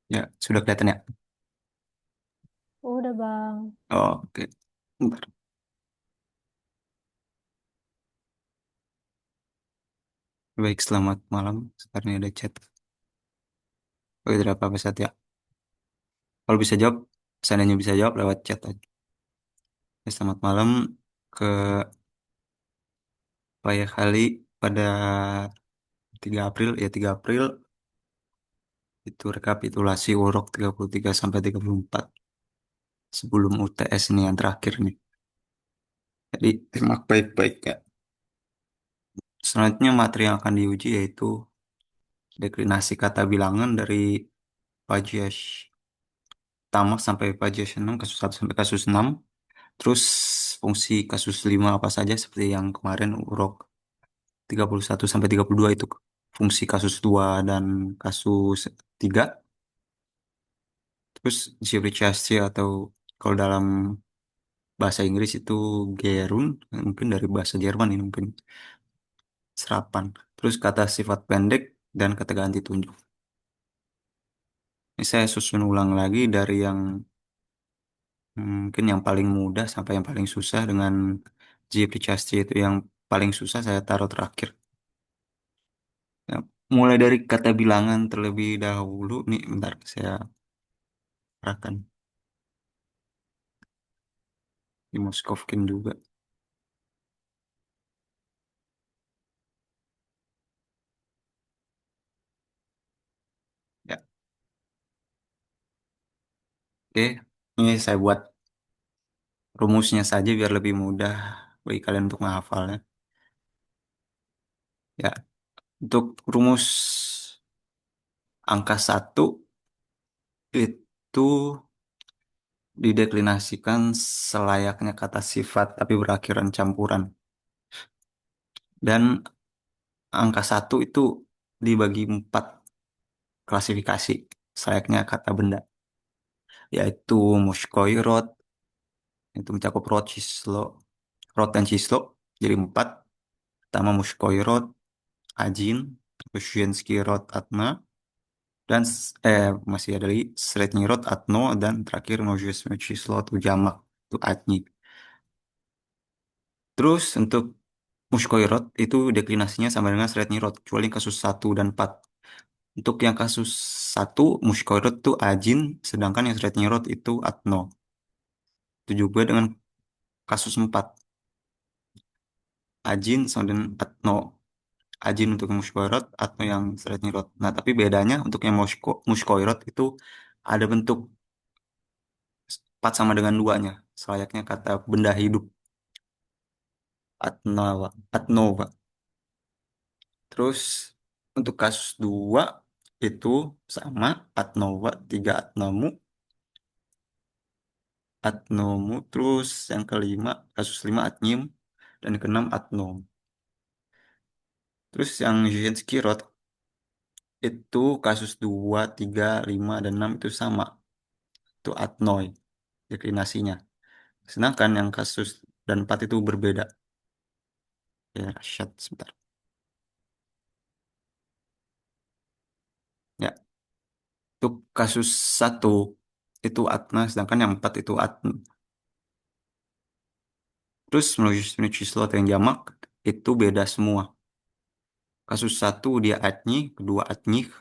Ya, sudah kelihatan ya? Udah bang. Oh, oke. Bentar. Baik, selamat malam. Sekarang ini ada chat. Oh, tidak apa-apa saat ya. Kalau bisa jawab, seandainya bisa jawab lewat chat aja. Ya, selamat malam ke Pak ya kali pada 3 April. Ya, 3 April itu rekapitulasi UROK 33 sampai 34 sebelum UTS ini yang terakhir nih. Jadi, simak baik-baik ya. Selanjutnya materi yang akan diuji yaitu deklinasi kata bilangan dari Pajias pertama sampai Pajias 6, kasus 1 sampai kasus 6. Terus fungsi kasus 5 apa saja seperti yang kemarin urok 31 sampai 32 itu fungsi kasus 2 dan kasus 3. Terus Jeffrey Chastain atau kalau dalam bahasa Inggris itu gerund, mungkin dari bahasa Jerman ini mungkin serapan. Terus kata sifat pendek dan kata ganti tunjuk. Ini saya susun ulang lagi dari yang mungkin yang paling mudah sampai yang paling susah dengan Jeffrey Chastain itu yang paling susah saya taruh terakhir. Ya, mulai dari kata bilangan terlebih dahulu nih, bentar saya arahkan di Moskovkin juga. Ya, oke. Ini saya buat rumusnya saja biar lebih mudah bagi kalian untuk menghafalnya. Ya, untuk rumus angka satu itu dideklinasikan selayaknya kata sifat tapi berakhiran campuran. Dan angka satu itu dibagi 4 klasifikasi selayaknya kata benda, yaitu Mushkoirot, itu mencakup rod dan cislo, jadi 4. Pertama Mushkoirot, Ajin, terus Shensky Rod Atna, dan masih ada lagi Srednyi Rod Atno, dan terakhir Nojesme Cislo atau Jamak, itu Atni. Terus untuk Mushkoirot itu deklinasinya sama dengan Srednyi Rod, kecuali kasus 1 dan 4. Untuk yang kasus 1, Mushkoirot itu Ajin, sedangkan yang Srednyi Rod itu Atno. Itu juga dengan kasus 4, Ajin sama dengan Atno. Ajin untuk yang mushkoirot atau yang Srednirot. Nah, tapi bedanya untuk yang mushkoirot itu ada bentuk 4 sama dengan duanya. Selayaknya kata benda hidup. Atnova. Atnova. Terus untuk kasus 2 itu sama Atnova, 3 Atnomu, Atnomu. Terus yang kelima, kasus 5 Atnyim, dan yang keenam Atnom. Terus yang Zhinski Rod itu kasus 2 3 5 dan 6 itu sama. Itu Atnoi deklinasinya. Sedangkan yang kasus dan 4 itu berbeda. Ya, Rashad, sebentar. Ya, untuk kasus 1 itu Atna, sedangkan yang 4 itu Atn. Terus menuju slot yang jamak itu beda semua. Kasus 1 dia Atnyi, kedua Atnyih,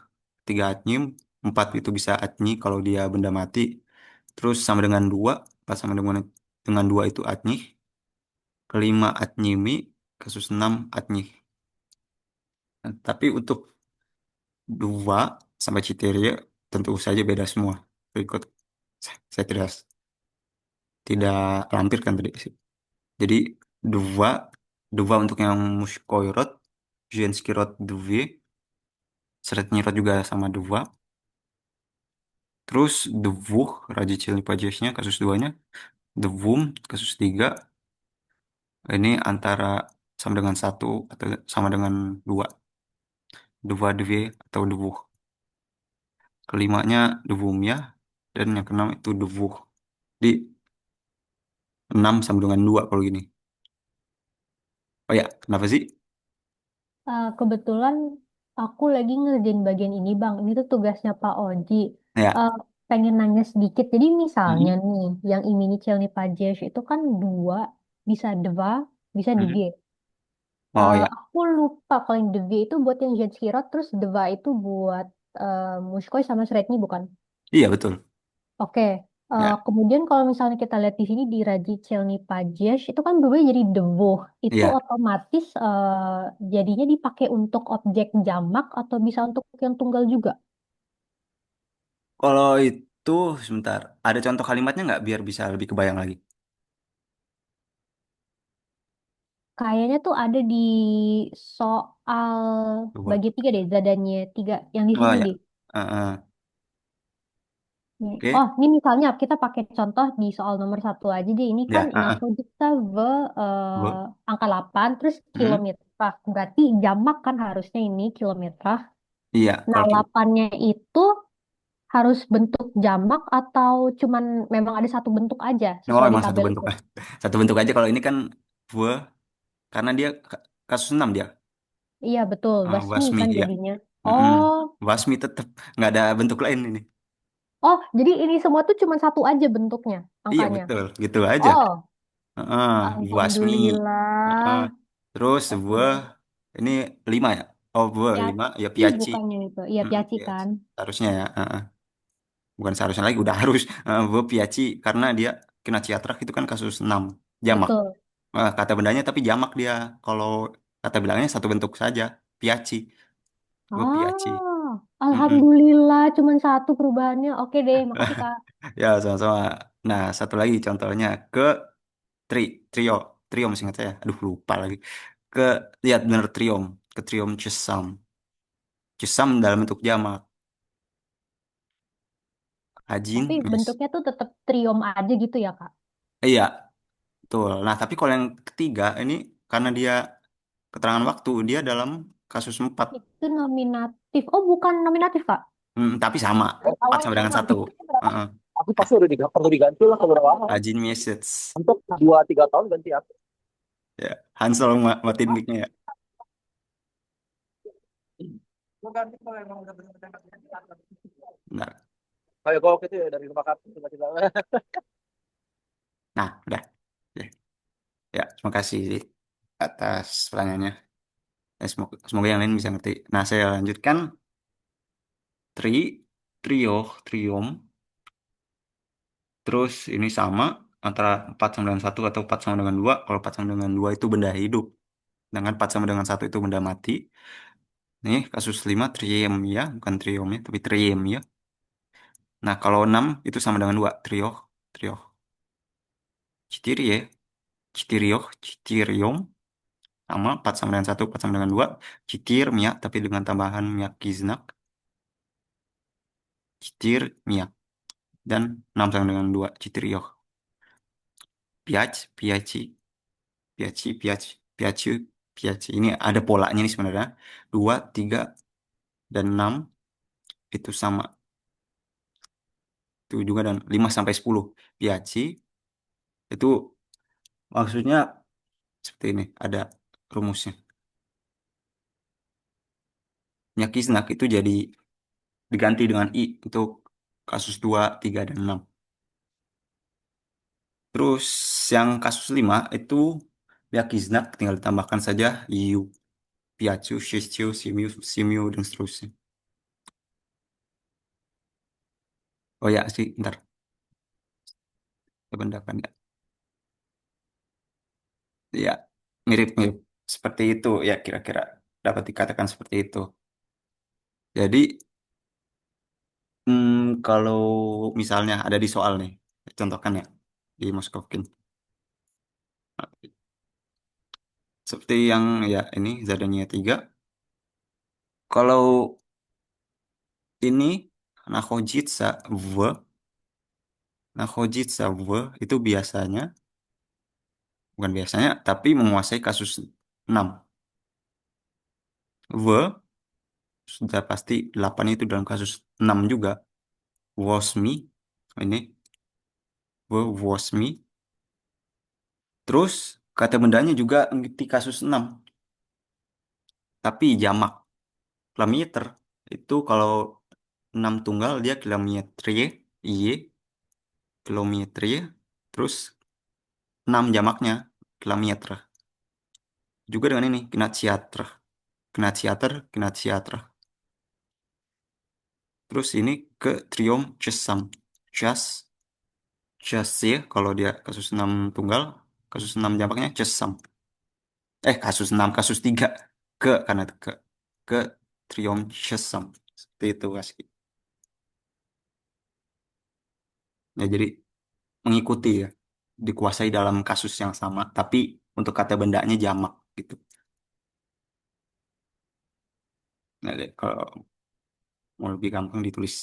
ketiga Atnyim, 4 itu bisa Atnyi kalau dia benda mati. Terus sama dengan 2, pas sama dengan 2 itu Atnyih. Kelima Atnyimi, kasus 6 Atnyih. Nah, tapi untuk 2 sampai Citeria tentu saja beda semua. Berikut saya tidak lampirkan tadi sih. Jadi dua dua untuk yang muskoirot, Jenskirot Due, Sretnirot juga sama dua. Terus Devuh, Raja Cili Pajesnya kasus duanya, Devum kasus 3 ini antara sama dengan 1 atau sama dengan 2. Dua Due atau Devuh. Kelimanya Devumnya dan yang keenam itu Devuh. Di 6 sama dengan 2 kalau gini. Oh ya, kenapa sih? Kebetulan aku lagi ngerjain bagian ini bang. Ini tuh tugasnya Pak Oji. Ya. eh, pengen nanya sedikit. Jadi misalnya Mhm. nih, yang Imini Chelny Pajes itu kan dua, bisa dua, bisa Mhm. dege. Oh ya, Aku lupa kalau yang dege itu buat yang Jet Hero, terus deva itu buat Mushkoi sama Sredni bukan? iya betul. Oke. Ya, Kemudian kalau misalnya kita lihat di sini di Raji Chelny Pajes itu kan berubah jadi Devo. Itu iya. otomatis jadinya dipakai untuk objek jamak atau bisa untuk yang tunggal juga. Kalau itu sebentar, ada contoh kalimatnya nggak biar bisa lebih kebayang lagi? Kayaknya tuh ada di soal Coba. bagi tiga deh, zadanya tiga yang di Oh sini ya. deh. Nih. Oke. Oh, ini misalnya kita pakai contoh di soal nomor satu aja deh. Ini kan Ya. Nakojita ve Gua. angka 8 terus Mhm. kilometer. Berarti jamak kan harusnya ini kilometer. Iya, Nah, kalau 8-nya itu harus bentuk jamak atau cuman memang ada satu bentuk aja oh sesuai di emang satu tabel bentuk itu? satu bentuk aja kalau ini kan gue karena dia kasus 6 dia. Iya, betul. Basmi Wasmi kan ya. jadinya. Mm-mm. Oh, Wasmi tetap nggak ada bentuk lain ini. oh, jadi ini semua tuh cuma satu aja bentuknya, Iya angkanya. betul, gitu aja. Oh, Heeh, Wasmi. Heeh. alhamdulillah. Terus gue Oke. ini 5 ya. Oh gue 5 ya Piaci Piaci. bukannya itu. Iya, Mm-mm, Piaci Piaci. kan. Harusnya ya. Heeh. Bukan seharusnya lagi udah harus. Gue Piaci karena dia kena ciatrak itu kan kasus 6 jamak. Betul. Kata bendanya tapi jamak dia. Kalau kata bilangnya satu bentuk saja. Piaci. Gue Piaci. Ah, Mm-mm. alhamdulillah cuman satu perubahannya. Oke deh, makasih Kak. Ya, sama-sama. Nah, satu lagi contohnya ke tri, trio, triom singkat saya. Aduh, lupa lagi. Ke, lihat bener triom. Ke triom cesam. Cesam dalam bentuk jamak. Tapi Ajin, mes. bentuknya tuh tetap triom aja gitu ya Kak. Iya, betul. Nah, tapi kalau yang ketiga, ini karena dia keterangan waktu, dia dalam kasus 4. Itu nominatif. Oh, bukan nominatif Kak. Tapi sama. 4 sama dengan satu. Heeh. Aku pasti udah perlu diganti lah kalau udah lama. Ajin message. Untuk 2-3 tahun ganti aku. Ya, Hansel matiin mic-nya ya. Mau ganti kalau emang udah benar-benar ganti. Bentar. Kayak gol gitu ya dari rumah kartu tiba-tiba. Nah, udah. Ya, ya, terima kasih atas pertanyaannya. Semoga yang lain bisa ngerti. Nah, saya lanjutkan. Tri, trio, triom. Terus ini sama antara 4 sama dengan satu atau 4 sama dengan 2. Kalau 4 sama dengan 2 itu benda hidup. Sedangkan 4 sama dengan satu itu benda mati. Nih, kasus 5 triem ya. Bukan triom ya, tapi triem ya. Nah, kalau 6 itu sama dengan 2. Trio, trio. Citirie, citiriok, citiriom. Sama 4 sama dengan satu 4 sama dengan 2. Citir, mia, tapi dengan tambahan mia kiznak. Citir, mia. Dan 6 sama dengan 2. Citiriok. Piac, piaci, piaci, piaci, piaci, piaci. Ini ada polanya nih sebenarnya. 2, 3, dan 6 itu sama. Itu juga dan 5 sampai 10. Piaci itu maksudnya seperti ini. Ada rumusnya. Nyakisnak itu jadi diganti dengan I untuk kasus 2, 3, dan 6. Terus yang kasus 5 itu Yakiznak tinggal ditambahkan saja Yu, Piacu, Shishio, Simiu, Simiu, dan seterusnya. Oh ya sih, ntar. Sebentar kan ya. Ya, mirip-mirip. Seperti itu ya kira-kira. Dapat dikatakan seperti itu. Jadi, kalau misalnya ada di soal nih, contohkan ya, di Moskovkin. Seperti yang ya ini zadanya 3. Kalau ini Nakhojitsa V, Nakhojitsa V itu biasanya, bukan biasanya, tapi menguasai kasus 6. V sudah pasti 8 itu dalam kasus 6 juga. Wosmi, ini V Wosmi. Terus kata bendanya juga di kasus 6, tapi jamak. Lamieter itu kalau 6 tunggal dia kilometri, I, kilometri, terus 6 jamaknya kilometer. Juga dengan ini, kinatsiatra, kinatsiater, kinatsiatra. Terus ini ke triom cesam. Cas, cas kalau dia kasus 6 tunggal, kasus 6 jamaknya cesam. Kasus 6 kasus 3 karena ke triom cesam. Seperti itu, Aski. Ya, jadi mengikuti ya, dikuasai dalam kasus yang sama, tapi untuk kata bendanya jamak gitu. Nah, kalau mau lebih gampang ditulis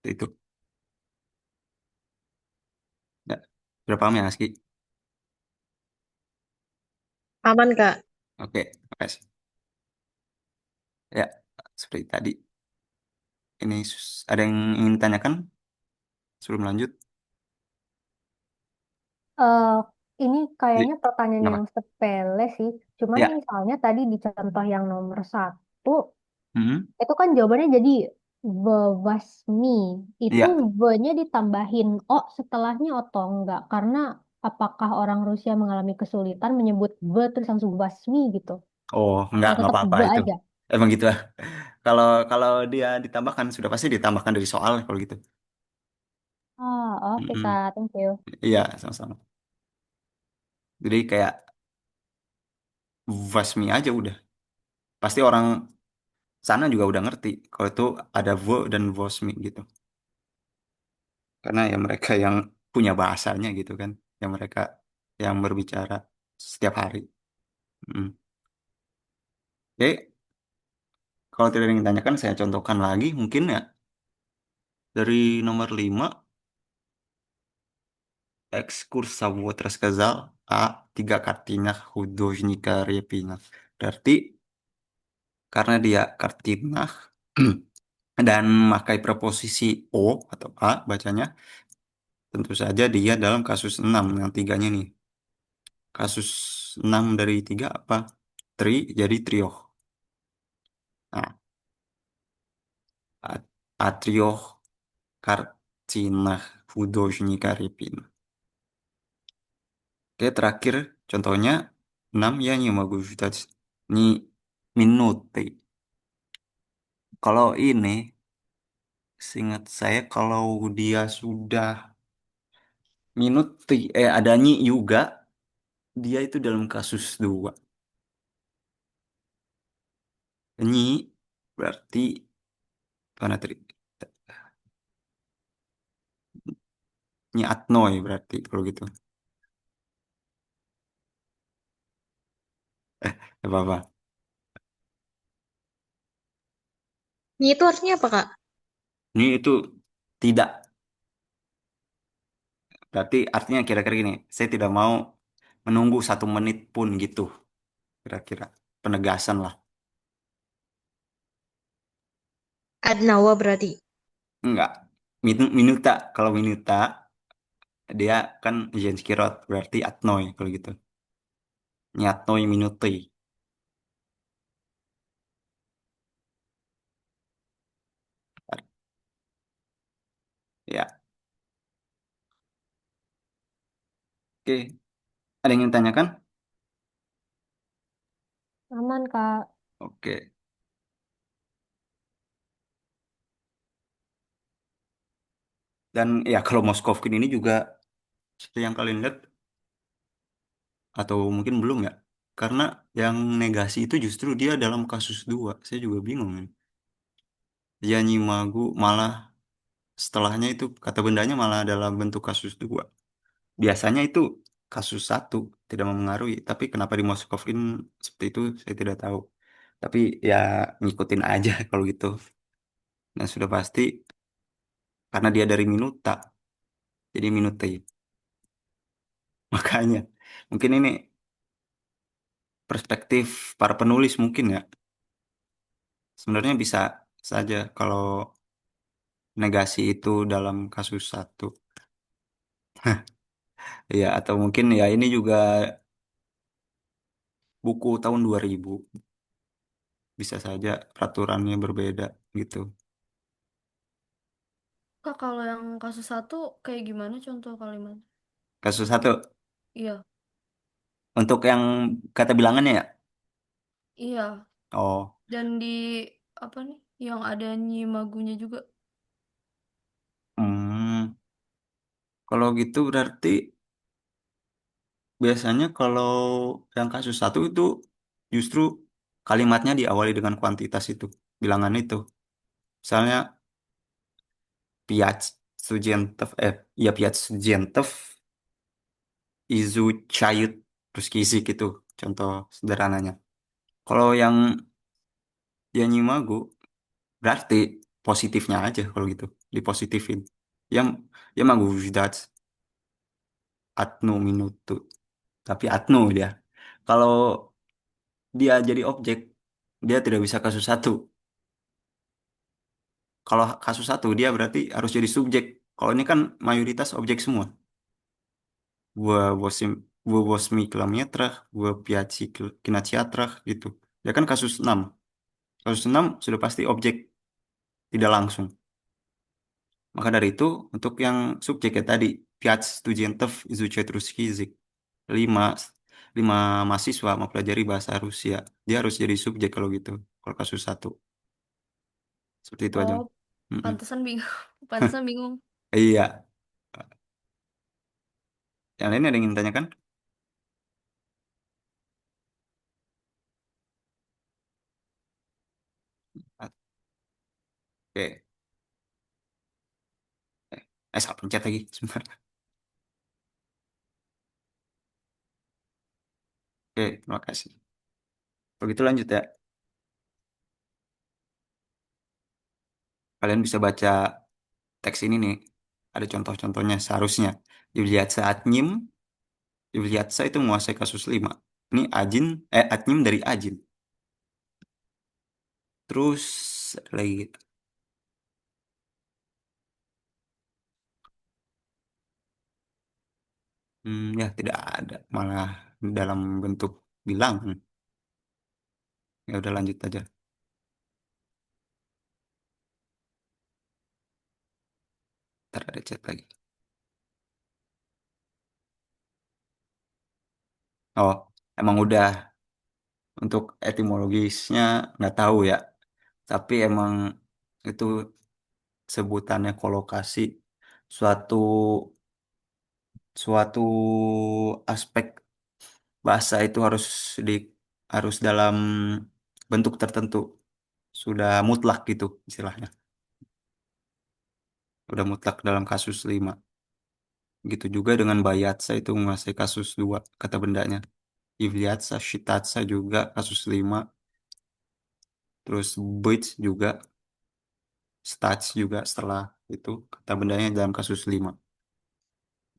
itu. Ya, berapa paham ya, Aski? Aman, Kak. Oke, makasih. Ya, seperti tadi. Ini ada yang ingin ditanyakan sebelum lanjut? Eh, ini Jadi, kayaknya pertanyaan kenapa? yang sepele sih. Cuman Ya, misalnya tadi di contoh yang nomor satu, hmm, itu kan jawabannya jadi Bevasmi. Itu ya. V-nya ditambahin O setelahnya atau enggak? Karena apakah orang Rusia mengalami kesulitan menyebut V terus langsung Vasmi gitu? Oh, Atau nggak tetap apa-apa V itu. aja? Emang gitu lah. Kalau kalau dia ditambahkan sudah pasti ditambahkan dari soal kalau gitu. Ah, oke Mm-mm. Kak, thank you. Iya, sama-sama. Jadi kayak Vasmi aja udah. Pasti orang sana juga udah ngerti kalau itu ada vo dan vosmi gitu. Karena ya mereka yang punya bahasanya gitu kan. Yang mereka yang berbicara setiap hari. Mm. Oke, kalau tidak ada yang ditanyakan saya contohkan lagi mungkin ya dari nomor 5 экскурсовод рассказал о 3 картинах художника Репина. Berarti karena dia kartinah dan memakai preposisi o atau a bacanya, tentu saja dia dalam kasus 6 yang tiganya nih. Kasus 6 dari 3 apa? Tri jadi trio. Nah, Atrio Karcinah Hudojnika Repin. Oke, terakhir contohnya 6 ya не могу ждать ni minuti. Kalau ini, seingat saya kalau dia sudah minuti, ada nyi juga, dia itu dalam kasus 2. Nyi berarti mana tadi? Nyi atnoy berarti kalau gitu. Apa-apa. Ini itu artinya apa, Kak? Ini itu tidak. Berarti artinya kira-kira gini, saya tidak mau menunggu 1 menit pun gitu. Kira-kira penegasan lah. Adnawa berarti. Enggak. Minuta. Kalau minuta, dia kan Jens Kirot. Berarti atnoy kalau gitu. Nyatnoy minuti. Ya. Oke. Ada yang ingin tanyakan? Aman Kak. Oke. Dan ya kalau Moskovkin ini juga seperti yang kalian lihat atau mungkin belum ya. Karena yang negasi itu justru dia dalam kasus 2. Saya juga bingung. Yanyi Magu malah setelahnya itu kata bendanya malah dalam bentuk kasus 2. Biasanya itu kasus 1 tidak mempengaruhi. Tapi kenapa di Moskovkin seperti itu saya tidak tahu. Tapi ya ngikutin aja kalau gitu. Dan sudah pasti karena dia dari Minuta. Jadi Minute. Makanya mungkin ini perspektif para penulis mungkin ya. Sebenarnya bisa saja kalau negasi itu dalam kasus satu. Ya, atau mungkin ya ini juga buku tahun 2000 bisa saja peraturannya berbeda gitu. Kak, kalau yang kasus satu kayak gimana contoh kalimat? Kasus satu Iya, untuk yang kata bilangannya ya. iya. Oh, Dan di apa nih? Yang ada nyimagunya juga. hmm, kalau gitu berarti biasanya kalau yang kasus satu itu justru kalimatnya diawali dengan kuantitas itu, bilangan itu. Misalnya пять студентов, ya пять студентов изучают русский язык itu contoh sederhananya. Kalau yang dia nyimagu berarti positifnya aja kalau gitu, dipositifin. Yang ya могу ждать одну минуту. Tapi atnu dia. Kalau dia jadi objek, dia tidak bisa kasus satu. Kalau kasus satu, dia berarti harus jadi subjek. Kalau ini kan mayoritas objek semua. Восемь, восьми километрах, в пяти кинотеатрах gitu. Ya kan kasus 6. Kasus 6 sudah pasti objek, tidak langsung. Maka dari itu, untuk yang subjek ya tadi, пять студентов изучают русский язык. Lima, lima mahasiswa mempelajari bahasa Rusia. Dia harus jadi subjek kalau gitu. Kalau kasus satu. Seperti itu aja. Oh, Mm-mm. pantesan bingung. Pantesan bingung. Iya. Yang lain ada yang ingin tanyakan? Oke. Salah pencet lagi. Sebentar. Oke, terima kasih. Begitu lanjut ya. Kalian bisa baca teks ini nih. Ada contoh-contohnya seharusnya. Dilihat saat nyim, dilihat saya itu menguasai kasus 5. Ini ajin, adnyim dari ajin. Terus ada lagi. Ya tidak ada. Malah dalam bentuk bilangan. Ya udah lanjut aja. Ntar ada chat lagi. Oh, emang udah untuk etimologisnya nggak tahu ya. Tapi emang itu sebutannya kolokasi suatu suatu aspek bahasa itu di harus dalam bentuk tertentu. Sudah mutlak gitu istilahnya. Udah mutlak dalam kasus 5. Gitu juga dengan bayatsa itu menguasai kasus 2 kata bendanya. Ivliatsa, shitatsa juga kasus 5. Terus Beach juga, Stats juga setelah itu kata bendanya dalam kasus 5.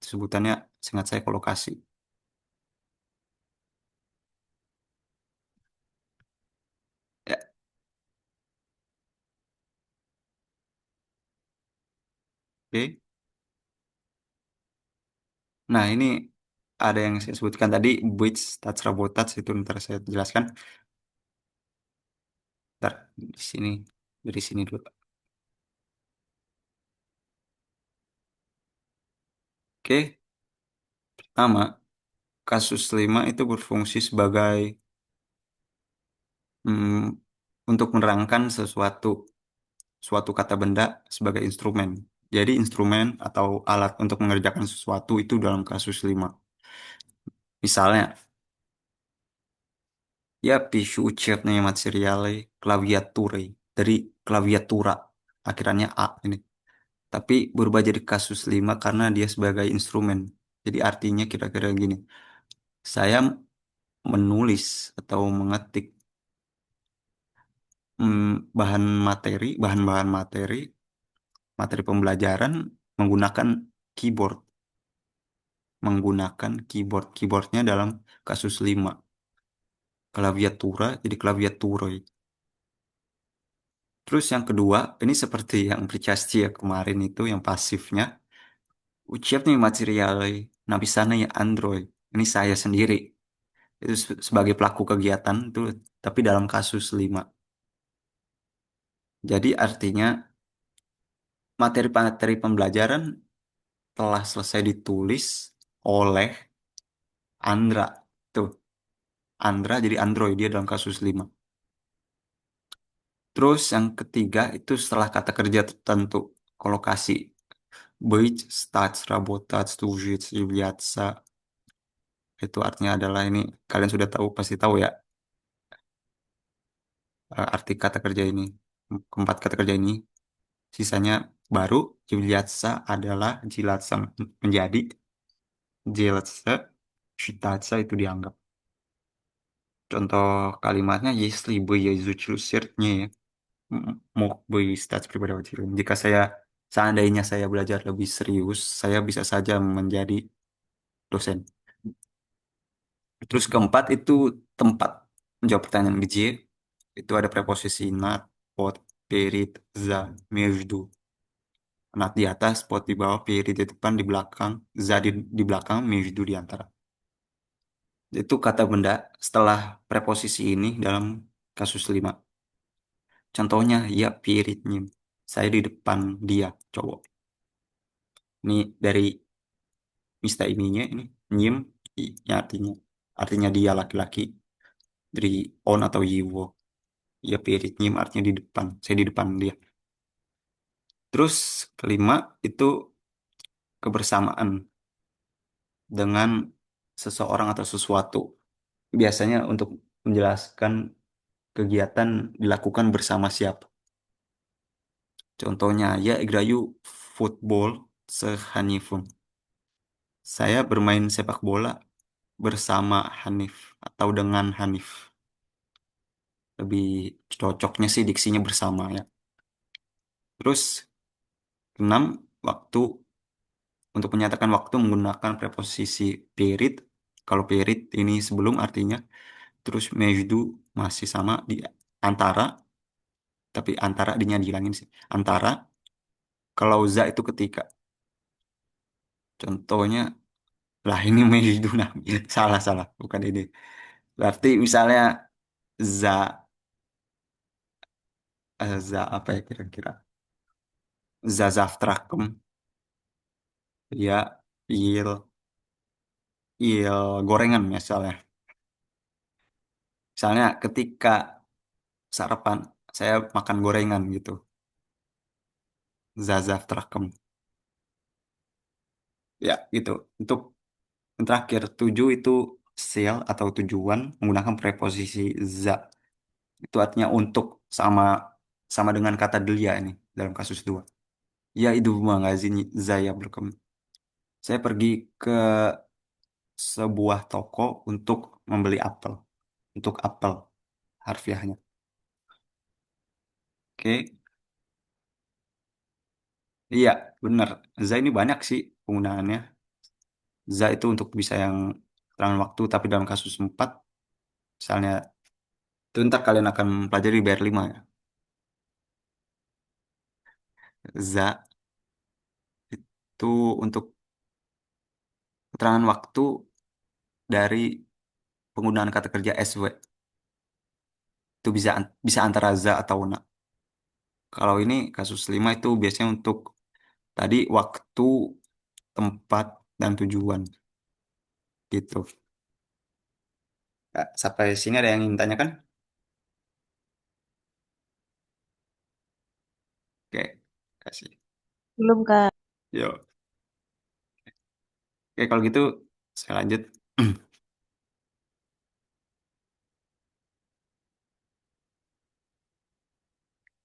Sebutannya seingat saya kolokasi. Ya, oke. Nah, ini ada yang saya sebutkan tadi, Beach, Stats, Rabotats, itu ntar saya jelaskan. Ntar di sini, dari sini dulu. Oke, pertama, kasus 5 itu berfungsi sebagai hmm, untuk menerangkan suatu kata benda sebagai instrumen. Jadi instrumen atau alat untuk mengerjakan sesuatu itu dalam kasus 5. Misalnya, ya pisu ucapnya materiale klaviature dari klaviatura akhirannya A ini. Tapi berubah jadi kasus 5 karena dia sebagai instrumen. Jadi artinya kira-kira gini. Saya menulis atau mengetik bahan-bahan materi pembelajaran menggunakan keyboard. Menggunakan keyboard. Keyboardnya dalam kasus 5. Klaviatura jadi klaviaturoi. Terus yang kedua, ini seperti yang Pricastia kemarin itu yang pasifnya. Ucapnya materialnya napisana ya Android. Ini saya sendiri. Itu sebagai pelaku kegiatan itu, tapi dalam kasus 5. Jadi artinya materi-materi pembelajaran telah selesai ditulis oleh Andra. Tuh, Andra jadi Android dia dalam kasus 5. Terus yang ketiga itu setelah kata kerja tertentu. Kolokasi. Быть, стать, работать, служить, являться. Itu artinya adalah ini. Kalian sudah tahu, pasti tahu ya. Arti kata kerja ini. Keempat kata kerja ini. Sisanya baru. Являться adalah jilatsa menjadi. Jilatsa, считаться itu dianggap. Contoh kalimatnya, если бы я изучил серьезнее, mok бы стать преподавателем. Jika seandainya saya belajar lebih serius, saya bisa saja menjadi dosen. Terus keempat itu tempat menjawab pertanyaan G. Itu ada preposisi nat, pot, перед, за, между. Nat di atas, pot di bawah, перед di depan, di belakang, za di belakang, между di antara. Itu kata benda setelah preposisi ini dalam kasus 5. Contohnya, ya перед ним. Saya di depan dia, cowok. Ini dari mista ininya ini nyim ya artinya dia laki-laki dari on atau yiwo. Ya перед ним artinya di depan. Saya di depan dia. Terus kelima itu kebersamaan dengan seseorang atau sesuatu. Biasanya untuk menjelaskan kegiatan dilakukan bersama siapa. Contohnya ya igrayu football sehanifun. Saya bermain sepak bola bersama Hanif atau dengan Hanif. Lebih cocoknya sih diksinya bersama ya. Terus enam, waktu untuk menyatakan waktu menggunakan preposisi period. Kalau period ini sebelum artinya, terus mejdu masih sama di antara, tapi antara dinya dihilangin sih. Antara, kalau za itu ketika. Contohnya, lah ini mejdu nah, salah salah, bukan ini. Berarti misalnya za, za apa ya kira-kira? Za zaftrakem, ya il il gorengan misalnya. Misalnya ketika sarapan saya makan gorengan gitu. Zazaf Trakem. Ya, gitu. Untuk yang terakhir, tuju itu sel atau tujuan menggunakan preposisi za. Itu artinya untuk sama sama dengan kata delia ini dalam kasus 2. Ya, itu magazin Zaya berkem. Saya pergi ke sebuah toko untuk membeli apel. Untuk apel harfiahnya. Oke. Iya, benar. Za ini banyak sih penggunaannya. Za itu untuk bisa yang keterangan waktu, tapi dalam kasus 4, misalnya, itu ntar kalian akan pelajari BR5 ya. Za itu untuk keterangan waktu dari penggunaan kata kerja SW. Itu bisa bisa antara za atau na. Kalau ini kasus 5 itu biasanya untuk tadi waktu, tempat, dan tujuan. Gitu. Ya, sampai sini ada yang ingin tanyakan? Oke, kasih. Belum, Kak. Yuk. Oke, kalau gitu saya lanjut.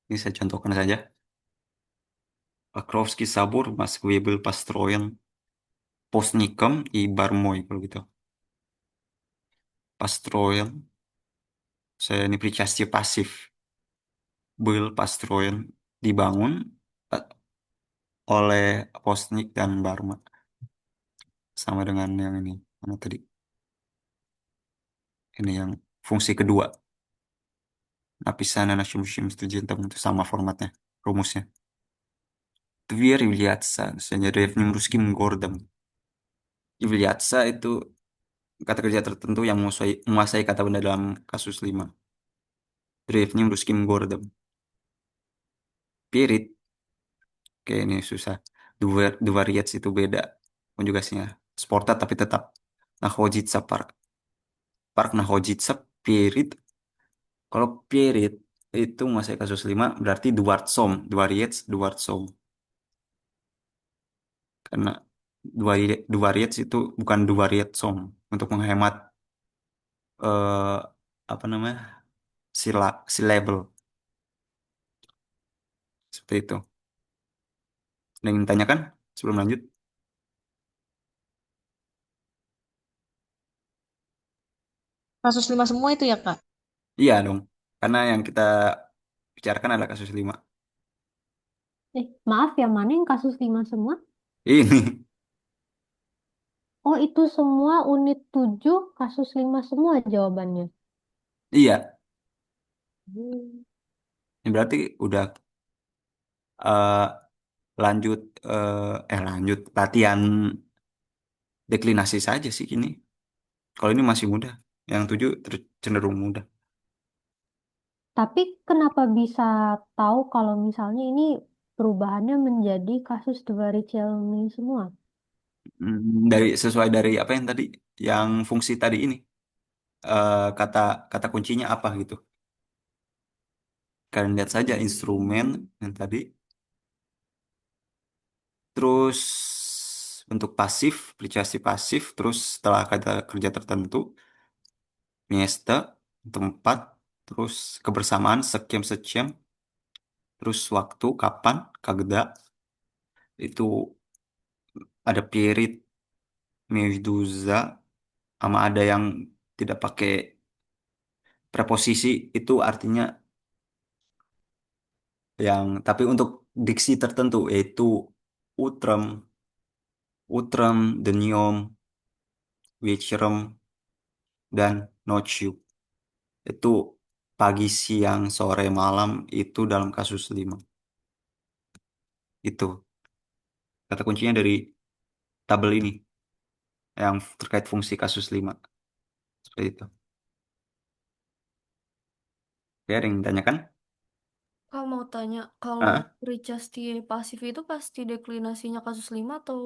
Ini saya contohkan saja. Покровский собор в Москве был построен постником и бармой, kalau gitu. Построен, saya ini причастие pasif. Был построен, dibangun eh, oleh postnik dan barma. Sama dengan yang ini. Mana tadi? Ini yang fungsi kedua. Написано нашим общим студентам, itu sama formatnya, rumusnya. Тверь является древним русским городом. Является itu kata kerja tertentu yang menguasai kata benda dalam kasus 5. Древним русским городом. Перед, kayak ini susah. Duvariets itu beda konjugasinya. Sportat tapi tetap. Находится парк. Park находится перед. Kalau перед itu menguasai kasus 5 berarti Duartsom. Duvariets, Duartsom. Karena Duvariets itu bukan Duvarietsom. Untuk menghemat eh, apa namanya syllable seperti itu. Ada yang tanyakan sebelum lanjut? Kasus 5 semua itu ya, Kak? Iya dong, karena yang kita bicarakan adalah kasus 5. Maaf ya, mana yang kasus 5 semua? Ini, Oh, itu semua unit 7 kasus 5 semua jawabannya. iya, Hmm. ini berarti udah eh, lanjut lanjut latihan deklinasi saja sih ini. Kalau ini masih mudah, yang 7 cenderung mudah. Tapi kenapa bisa tahu kalau misalnya ini perubahannya menjadi kasus Dvaricelmi semua? Dari sesuai dari apa yang tadi, yang fungsi tadi ini, kata kata kuncinya apa gitu. Kalian lihat saja instrumen yang tadi. Terus bentuk pasif, preposisi pasif, terus setelah kata kerja tertentu, mieste, tempat, terus kebersamaan, sekian-sekian, terus waktu, kapan, kagda, itu ada pirit, meduza, sama ada yang tidak pakai preposisi, itu artinya yang, tapi untuk diksi tertentu, yaitu utrem, utrem, denium, wicerem, dan nociu. Itu pagi, siang, sore, malam itu dalam kasus 5. Itu kata kuncinya dari tabel ini yang terkait fungsi kasus 5. Seperti itu. Oke, ada yang ditanyakan? Kak mau tanya, kalau Ah, Richastie pasif itu pasti deklinasinya kasus 5 atau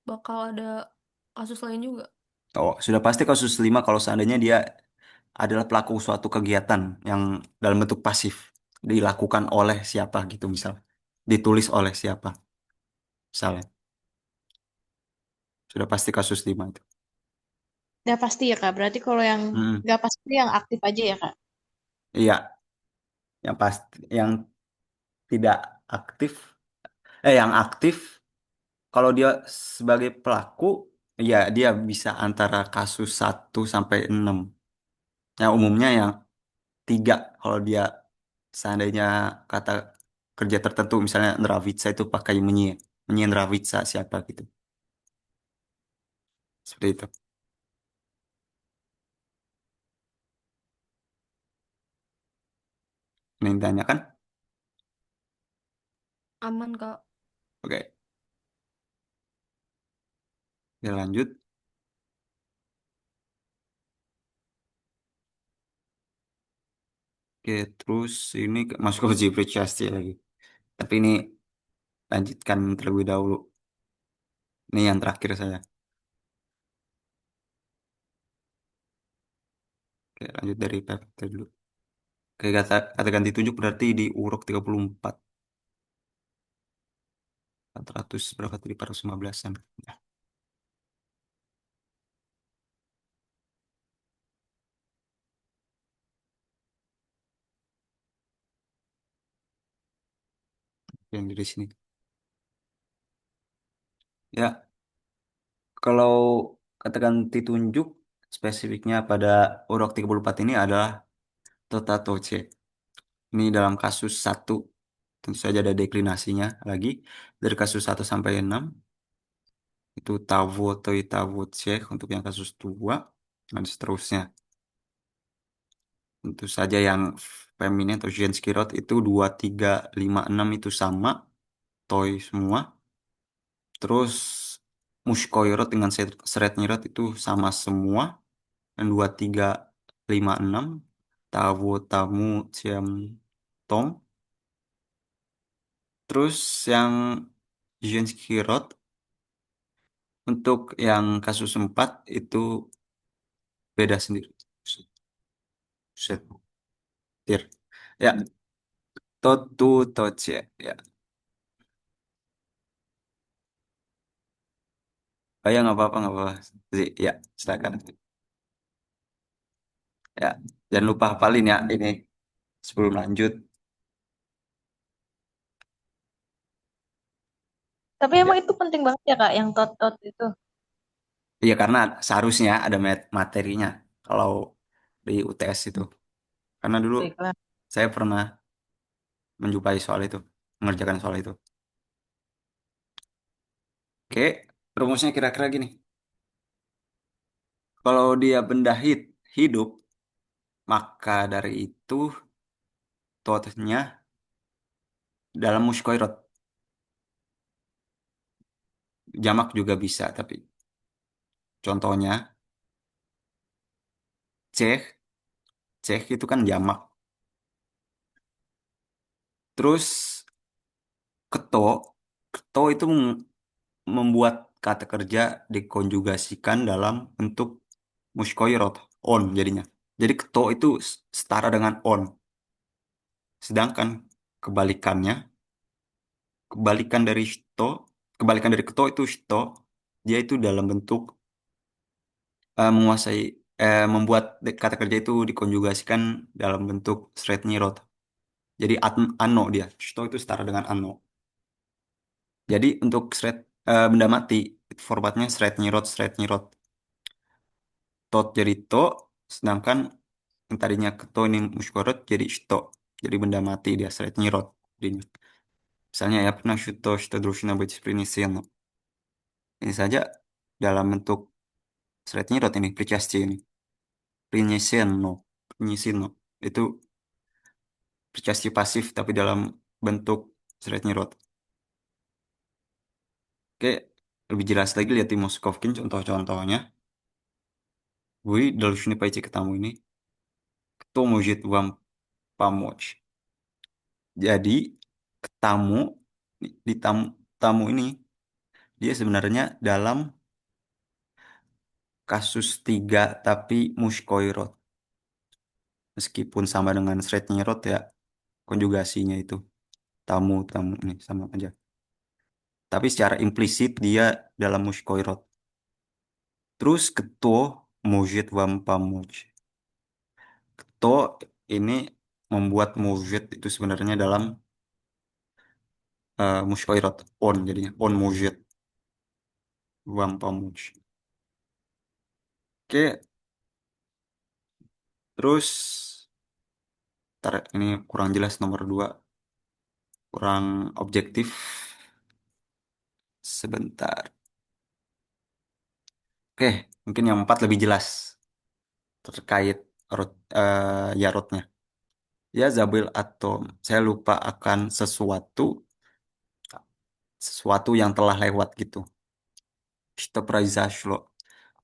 bakal ada kasus lain juga? oh, sudah pasti kasus 5 kalau seandainya dia adalah pelaku suatu kegiatan yang dalam bentuk pasif dilakukan oleh siapa gitu misal. Ditulis oleh siapa misalnya. Sudah pasti kasus 5 itu. Udah pasti ya, Kak. Berarti kalau yang Mm, nggak pasti yang aktif aja ya, Kak? iya, yang pasti yang tidak aktif yang aktif. Kalau dia sebagai pelaku, ya dia bisa antara kasus 1 sampai 6. Yang umumnya yang 3 kalau dia seandainya kata kerja tertentu, misalnya Ndravica itu pakai menye. Menye Ndravica siapa gitu. Seperti itu. Ini yang ditanyakan? Aman, Kak. Oke, kita lanjut. Oke, terus ini masuk ke uji Pricasti lagi. Tapi ini lanjutkan terlebih dahulu. Ini yang terakhir saya. Oke, lanjut dari PPT dulu. Oke, kata ganti tunjuk berarti di uruk 34. 400 berapa tadi? 415-an. Ya, yang dari sini. Ya, kalau kata ganti tunjuk spesifiknya pada uruk 34 ini adalah Totatoce. Ini dalam kasus 1. Tentu saja ada deklinasinya lagi. Dari kasus 1 sampai 6. Itu Tavo, Toi, Tavo, Cek untuk yang kasus 2. Dan seterusnya. Tentu saja yang feminin atau Jenski rod itu 2, 3, 5, 6 itu sama, toy semua. Terus Mushkoi rod dengan Sredni rod itu sama semua. Dan 2, 3, 5, 6. Tawu, Tamu, Ciam, Tom. Terus yang Jenski rod untuk yang kasus 4 itu beda sendiri. Set, tir. Ya, Totu, Toce. Ya. Oh ya, nggak apa-apa, nggak apa-apa. Ya, silakan. Ya, jangan lupa hafalin ya ini sebelum lanjut. Tapi Ya, emang itu penting banget ya Kak, yang tot-tot itu. iya karena seharusnya ada materinya kalau di UTS itu. Karena dulu Baiklah. saya pernah menjumpai soal itu, mengerjakan soal itu. Oke, rumusnya kira-kira gini. Kalau dia benda hidup, maka dari itu totnya dalam muskoirot. Jamak juga bisa, tapi contohnya ceh, ceh itu kan jamak. Terus keto, keto itu membuat kata kerja dikonjugasikan dalam bentuk muskoirot, on jadinya. Jadi keto itu setara dengan on. Sedangkan kebalikannya, kebalikan dari shito, kebalikan dari keto itu shito, dia itu dalam bentuk menguasai, membuat kata kerja itu dikonjugasikan dalam bentuk sretnirot. Jadi ano dia, shito itu setara dengan ano. Jadi untuk benda mati, formatnya sretnirot. Tot jadi to, sedangkan yang tadinya keto ini muskorot jadi shito. Jadi benda mati dia sretnirot. Jadinya. Misalnya ya pernah shito drushina bajispriniseno. Ini saja dalam bentuk sretnirot ini, pricasti ini. Priniseno, prinisino. Itu pricasti pasif tapi dalam bentuk sretnirot. Oke, lebih jelas lagi lihat di Moskovkin contoh-contohnya. Вы должны пойти к тому ini. Кто может вам помочь? Jadi tamu di tamu ini dia sebenarnya dalam kasus 3 tapi mushkoirot. Meskipun sama dengan Sretnirot ya konjugasinya itu tamu ini sama aja. Tapi secara implisit dia dalam mushkoirot. Terus keto mujid вам помочь. Keto ini membuat mujid itu sebenarnya dalam mushkoirot on jadinya on mujid вам помочь. Oke, terus ini kurang jelas nomor 2, kurang objektif. Sebentar. Oke, mungkin yang 4 lebih jelas terkait ya rotnya. Ya Zabil atom. Saya lupa akan sesuatu yang telah lewat gitu. Что произошло.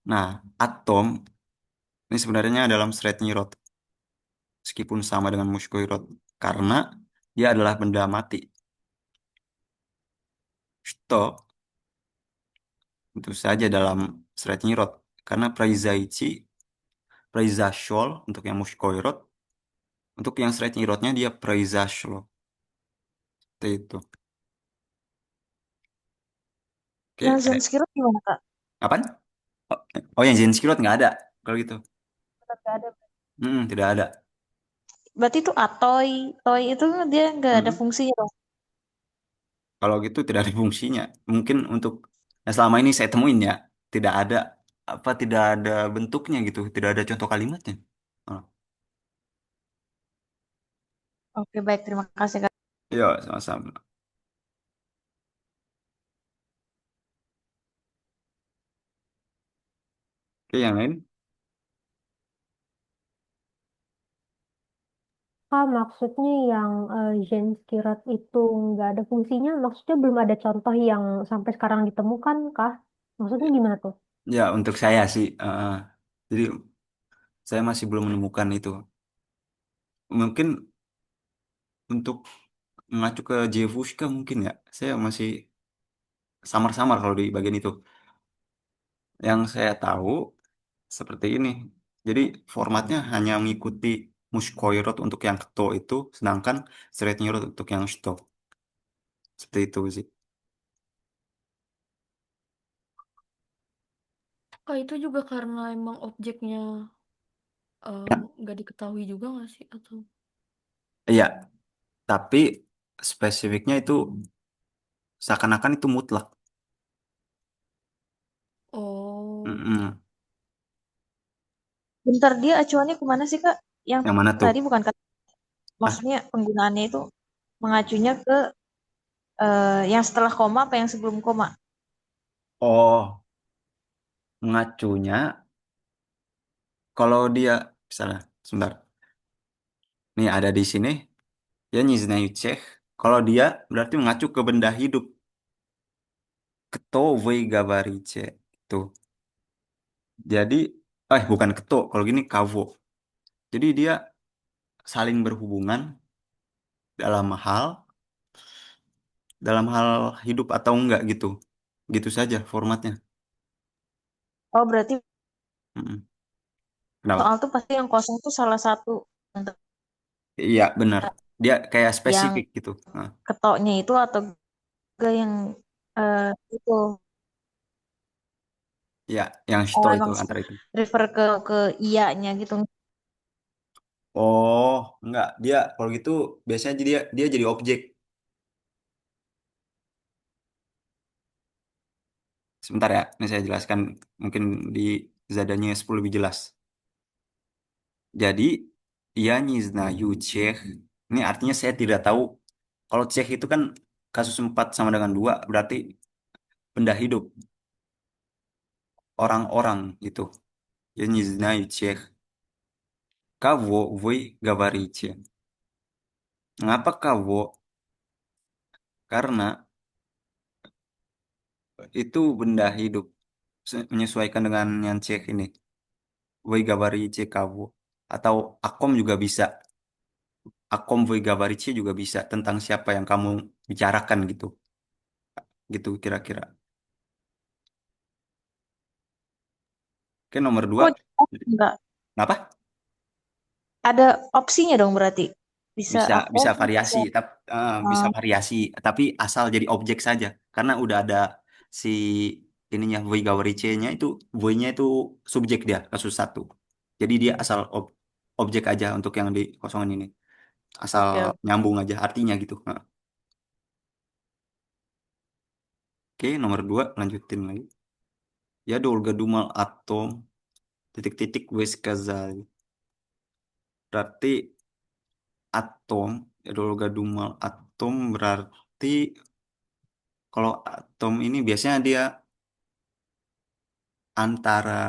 Nah, atom ini sebenarnya dalam Sretnirot. Meskipun sama dengan Mushkoirot. Karena dia adalah benda mati. Что tentu saja dalam Sretnirot. Karena Praizashol untuk yang Mushkoirot. Untuk yang Sretnirotnya dia Praizashlo. Seperti itu. Oke, Yang Zenskiro gimana Kak? apaan? Oh, oh, yang Zen Skilot nggak ada kalau gitu. Tetap nggak ada. Tidak ada. Berarti itu atoy. Toy itu dia nggak ada Mm-mm. fungsinya dong. Kalau gitu tidak ada fungsinya. Mungkin untuk yang selama ini saya temuin ya tidak ada tidak ada bentuknya gitu, tidak ada contoh kalimatnya. Oh. Oke, baik. Terima kasih Kak. Iya, sama-sama. Oke, yang lain. Kak, maksudnya yang Genskirat itu nggak ada fungsinya, maksudnya belum ada contoh yang sampai sekarang ditemukan, Kah? Maksudnya gimana tuh? Ya, untuk saya sih, jadi saya masih belum menemukan itu. Mungkin untuk mengacu ke Jevushka mungkin ya, saya masih samar-samar kalau di bagian itu. Yang saya tahu seperti ini. Jadi formatnya hanya mengikuti Mushkoirot untuk yang keto itu, sedangkan Sretnirot untuk yang shto. Seperti itu sih. Kak, itu juga karena emang objeknya nggak diketahui juga nggak sih? Atau Iya, tapi spesifiknya itu seakan-akan itu mutlak. oh, Mm-mm. Bentar, dia acuannya kemana sih Kak? Yang Yang mana tuh? tadi bukan kata, Ah, maksudnya penggunaannya itu mengacunya ke yang setelah koma apa yang sebelum koma? oh, mengacunya kalau dia misalnya sebentar. Nih ada di sini ya Nyizhny-Cech. Kalau dia berarti mengacu ke benda hidup. Keto Gavarice itu. Jadi bukan keto, kalau gini kavo. Jadi dia saling berhubungan dalam hal hidup atau enggak gitu. Gitu saja formatnya. Oh, berarti Mm-mm. Kenapa? soal tuh pasti yang kosong tuh salah satu Iya, benar. Dia kayak yang spesifik gitu. Nah, ketoknya itu atau enggak yang eh, itu. ya, yang Oh, Shito itu emang antara itu. refer ke iyanya gitu. Oh, enggak. Dia kalau gitu biasanya dia jadi objek. Sebentar ya, ini saya jelaskan mungkin di zadanya 10 lebih jelas. Jadi, я не знаю Чех. Ini artinya saya tidak tahu. Kalau Cech itu kan kasus 4 sama dengan 2 berarti benda hidup, orang-orang gitu. Я не знаю Чех. Кого вы говорите? Mengapa kavo? Karena itu benda hidup. Menyesuaikan dengan yang Cech ini. Вы говорите кого? Atau akom juga bisa. Akom вы говорите juga bisa tentang siapa yang kamu bicarakan gitu. Gitu kira-kira. Oke, nomor 2. Oh, enggak. Kenapa? Ada opsinya dong berarti. Bisa Bisa aku bisa bisa. variasi, tapi bisa Oh, variasi, tapi asal jadi objek saja. Karena udah ada si ininya Voigawarice-nya itu voy-nya itu subjek dia kasus satu. Jadi dia asal objek aja untuk yang di kosongan ini. Asal oke, oke. nyambung aja artinya gitu. Nah, oke, nomor 2 lanjutin lagi. Ya dolga dumal atom titik-titik wes kazali. Berarti atom ya dolga dumal atom berarti kalau atom ini biasanya dia antara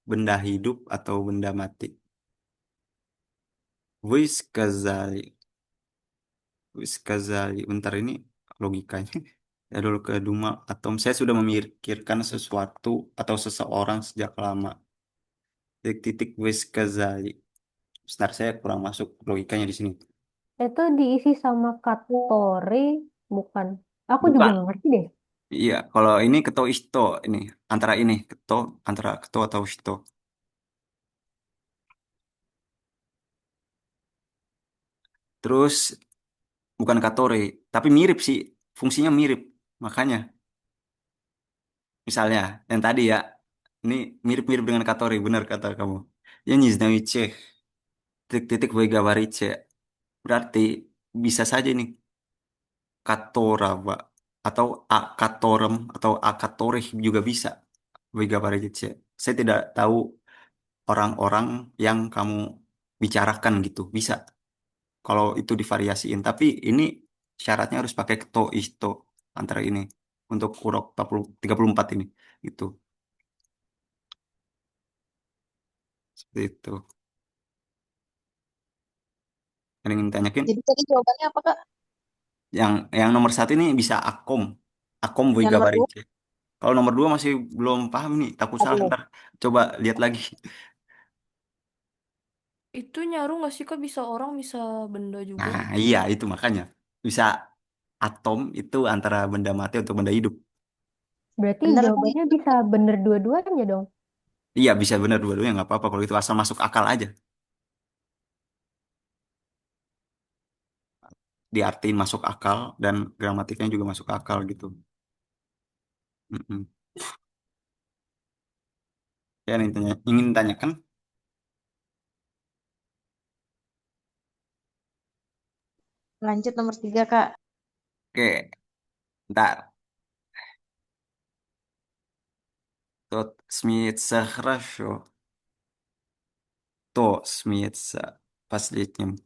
benda hidup atau benda mati. Wis kazali. Bentar ini logikanya. Ya dulu ke Duma atom. Saya sudah memikirkan sesuatu atau seseorang sejak lama. Titik-titik wis kazali. Sebentar saya kurang masuk logikanya di sini. Itu diisi sama Katori, bukan? Aku juga Bukan. nggak ngerti deh. Iya, kalau ini keto isto ini antara ini keto antara keto atau isto. Terus bukan katore, tapi mirip sih. Fungsinya mirip. Makanya misalnya, yang tadi ya, ini mirip-mirip dengan Katori, benar kata kamu. Ya Nizhny-Cech, titik-titik Vegavarice. Berarti bisa saja nih Katorava atau Akatorem atau Akatorih juga bisa Vegavarice. Saya tidak tahu orang-orang yang kamu bicarakan gitu, bisa. Kalau itu divariasiin, tapi ini syaratnya harus pakai keto isto antara ini untuk urok 40, 34 ini gitu. Seperti itu. Ada yang ingin tanyakin? Jadi tadi jawabannya apa Kak? Yang nomor satu ini bisa Akom. Akom Yang Boyga nomor dua? Barice. Kalau nomor dua masih belum paham nih, takut Oh, salah belum. ntar. Coba lihat lagi. Itu nyaru nggak sih Kak? Bisa orang, bisa benda juga. Nah, iya itu makanya. Bisa atom itu antara benda mati atau benda hidup. Berarti Bener Kak jawabannya itu? bisa bener dua-duanya dong. Iya bisa benar dua-duanya nggak apa-apa kalau itu asal masuk akal aja. Diartiin masuk akal dan gramatiknya juga masuk akal gitu. Mm-mm. Ya, ingin tanyakan? Lanjut nomor 3 Kak. Oke, ntar. Tot смеется хорошо. То смеется последним.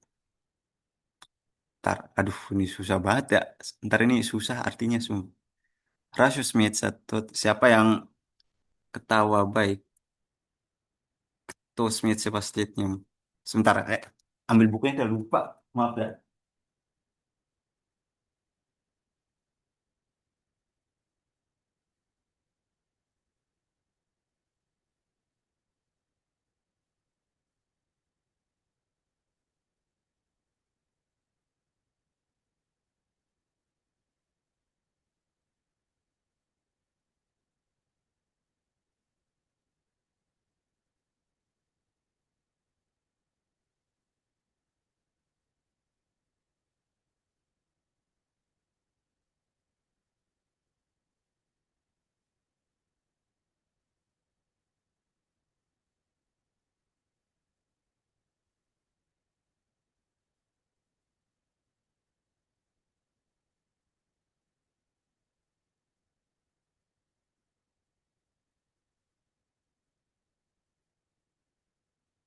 Ntar, aduh ini susah banget ya. Ntar ini susah artinya semua. Хорошо смеется тот. Siapa yang ketawa baik? То смеется последним. Sebentar, ambil bukunya udah lupa. Maaf ya.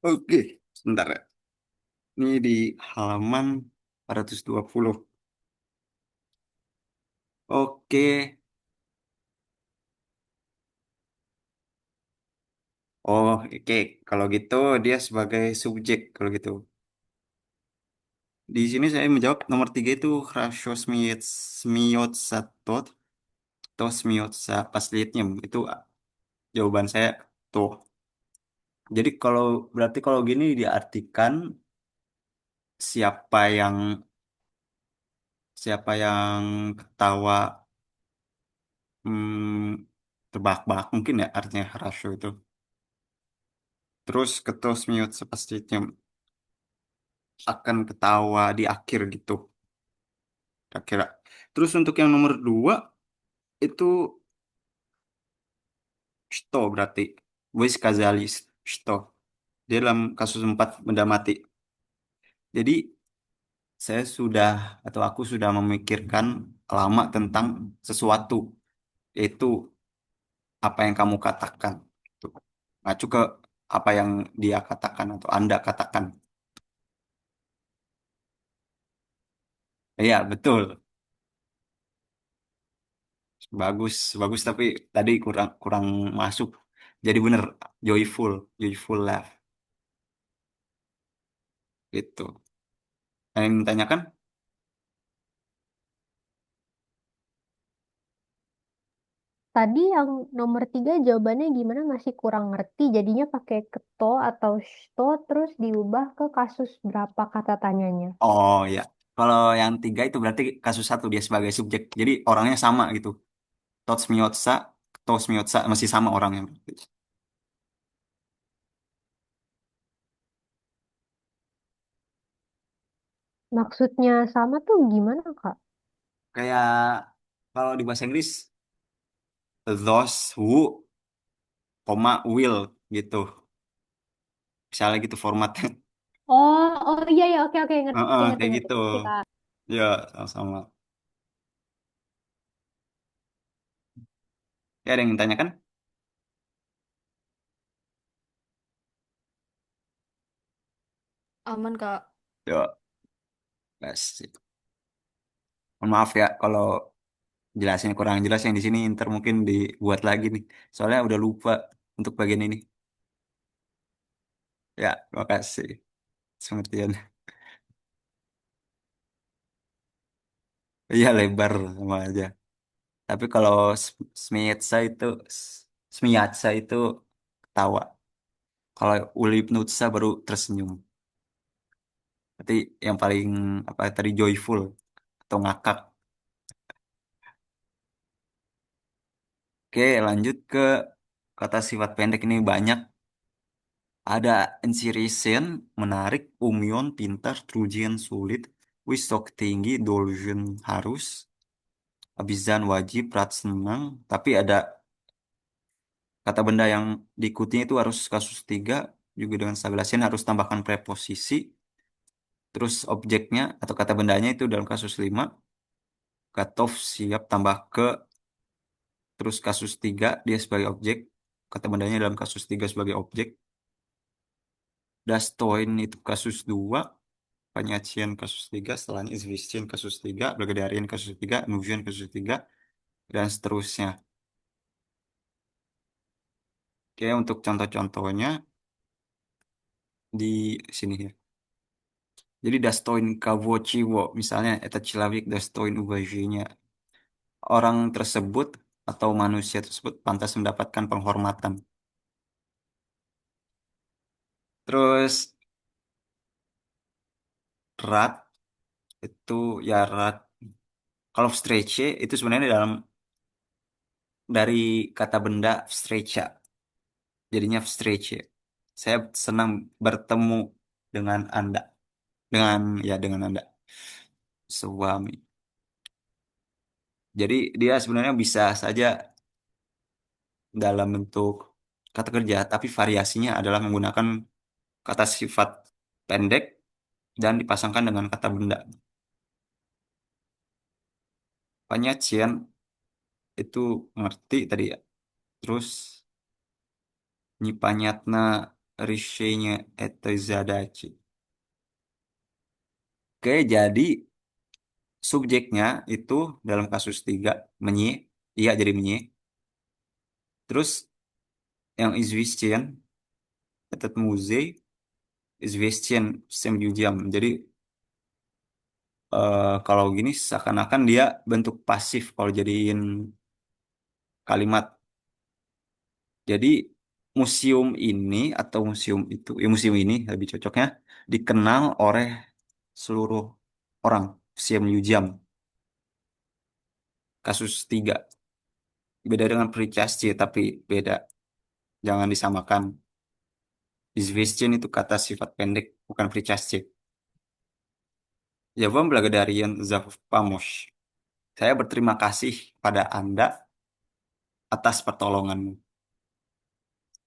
Oke, sebentar ya. Ini di halaman 420. Oke. Oh, oke. Kalau gitu dia sebagai subjek kalau gitu. Di sini saya menjawab nomor tiga itu rasio smiotsa tot atau smiotsa paslietnya. Itu jawaban saya tuh. Jadi kalau berarti kalau gini diartikan siapa yang siapa yang ketawa terbahak-bahak mungkin ya artinya rasio itu. Terus ketos smiotsa paslietnya akan ketawa di akhir gitu. Kira-kira. Terus untuk yang nomor dua itu Shto berarti. Wis Kazali Shto. Dia dalam kasus empat benda mati. Jadi saya sudah atau aku sudah memikirkan lama tentang sesuatu. Yaitu apa yang kamu katakan. Tuh. Ngacu ke apa yang dia katakan atau Anda katakan. Iya, betul. Bagus, bagus tapi tadi kurang kurang masuk. Jadi bener, joyful, joyful laugh. Itu. Yang ingin tanyakan? Tadi yang nomor tiga jawabannya gimana masih kurang ngerti. Jadinya pakai keto atau shto terus diubah ke kasus berapa kata tanyanya. Oh ya, kalau yang tiga itu berarti kasus satu dia sebagai subjek. Jadi orangnya sama gitu. Tots miotsa, tos miotsa masih sama orangnya. Maksudnya sama tuh gimana, Kak? Kayak kalau di bahasa Inggris, those who, will gitu. Misalnya gitu formatnya. Oh, oh iya ya, oke oke ngerti Heeh, ngerti kayak ngerti gitu. ngerti, Kak. Ya, sama-sama. Ya, ada yang ingin tanyakan? Aman Kak. Ya, kasih. Mohon maaf ya kalau jelasnya kurang jelas yang di sini ntar mungkin dibuat lagi nih. Soalnya udah lupa untuk bagian ini. Ya, terima kasih. Seperti Iya lebar sama aja. Tapi kalau Smiatsa itu Smiatsa itu ketawa. Kalau Ulipnutsa baru tersenyum. Berarti yang paling apa tadi joyful atau ngakak. Oke, lanjut ke kata sifat pendek ini banyak. Ada Ensirisen, menarik, Umyon, pintar, Trujian, sulit, Wisok, tinggi, Doljen, harus, Abizan, wajib, Prat, senang. Tapi ada kata benda yang diikutinya itu harus kasus tiga, juga dengan Saglasin harus tambahkan preposisi, terus objeknya atau kata bendanya itu dalam kasus 5, Katov, siap, tambah ke, terus kasus 3 dia sebagai objek, kata bendanya dalam kasus 3 sebagai objek, Dastoin itu kasus 2, Penyajian kasus 3, setelahnya Izvistin kasus 3, Belgedarian kasus 3, Nuvian kasus 3, dan seterusnya. Oke, untuk contoh-contohnya di sini ya. Jadi Dastoin Kavociwo, misalnya Eta Cilavik Dastoin Uvajinya. Orang tersebut atau manusia tersebut pantas mendapatkan penghormatan. Terus rat itu ya rat. Kalau stretch itu sebenarnya dari kata benda stretcha. Jadinya stretch. Saya senang bertemu dengan Anda. Dengan Anda. Suami. Jadi dia sebenarnya bisa saja dalam bentuk kata kerja, tapi variasinya adalah menggunakan kata sifat pendek dan dipasangkan dengan kata benda. Penyajian itu ngerti tadi ya. Terus nyipanyatna rishenya eta zadachi. Oke, jadi subjeknya itu dalam kasus 3 menyi, iya jadi menyi. Terus yang izvestian, etat musei, izvestian semjujam. Jadi kalau gini seakan-akan dia bentuk pasif kalau jadiin kalimat. Jadi museum ini atau museum itu, ya museum ini lebih cocoknya dikenal oleh seluruh orang. Museum Yujam, kasus 3. Beda dengan Pricasci, tapi beda. Jangan disamakan. Izvestion itu kata sifat pendek, bukan Pricasci. Ya, вам благодарен за помощь. Saya berterima kasih pada Anda atas pertolonganmu.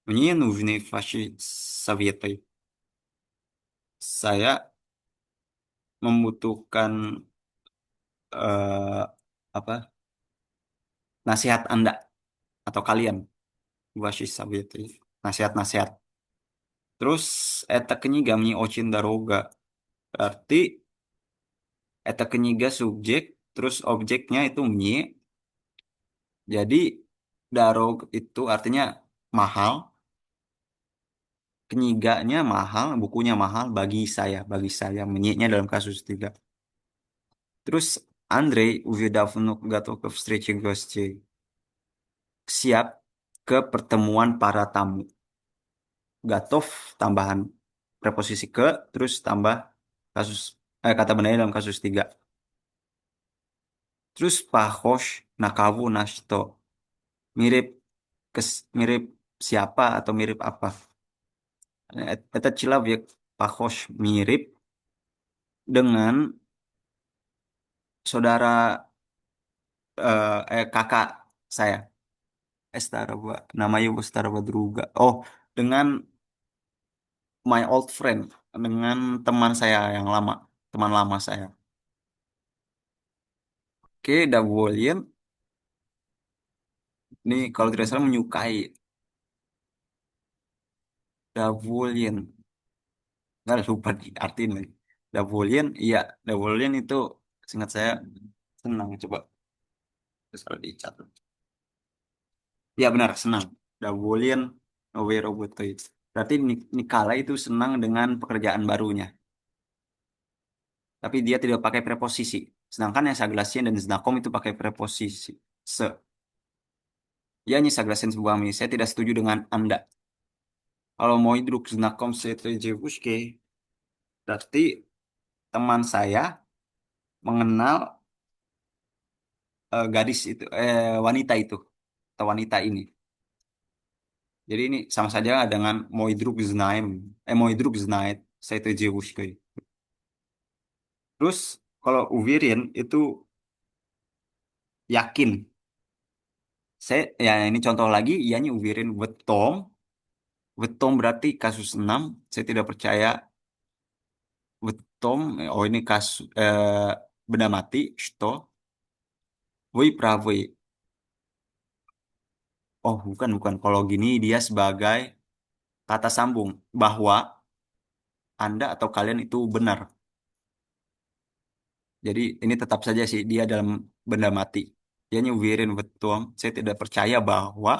Мне нужны ваши советы. Saya membutuhkan eh, apa nasihat Anda atau kalian. Ваши советы. Nasihat-nasihat. Terus eta kniga мне очень дорога. Berarti eta kniga subjek, terus objeknya itu мне. Jadi darog itu artinya mahal, kniganya mahal, bukunya mahal bagi saya, menye-nya dalam kasus 3. Terus Andrei уже давно готов к встрече гостей. Siap ke pertemuan para tamu. Gatov tambahan preposisi ke, terus tambah kasus kata benarnya dalam kasus 3. Terus Pahosh Nakavu Nashito. Mirip mirip siapa atau mirip apa? Eta Cilavik Pahosh mirip dengan saudara kakak saya. Estaraba, namanya Estaraba Druga. Oh, dengan my old friend, dengan teman saya yang lama, teman lama saya. Oke, Davolian, ini kalau tidak salah menyukai Davolian. Nggak lupa di artiin lagi. Davolian, iya, Davolian itu seingat saya senang. Coba salah dicatat. Ya benar, senang. Davolian, Nowe Robotoid. Berarti Nikala itu senang dengan pekerjaan barunya. Tapi dia tidak pakai preposisi. Sedangkan yang saglasien dan znakom itu pakai preposisi se. Ya, nyi saglasien sebuah mi. Saya tidak setuju dengan Anda. Kalau mau hidup znakom setejevushke, berarti teman saya mengenal gadis itu, wanita itu, atau wanita ini. Jadi ini sama saja dengan Moidruk Znaim, Moidruk Znaid, Setejevushke. Terus kalau Uvirin itu yakin. Saya ya ini contoh lagi, ianya Uvirin Wetom. Wetom berarti kasus 6. Saya tidak percaya Wetom. Oh ini kasus benda mati. Shto. Woi pravoi. Oh bukan bukan. Kalau gini dia sebagai kata sambung bahwa Anda atau kalian itu benar. Jadi ini tetap saja sih dia dalam benda mati. Dia nyuwirin betul. Saya tidak percaya bahwa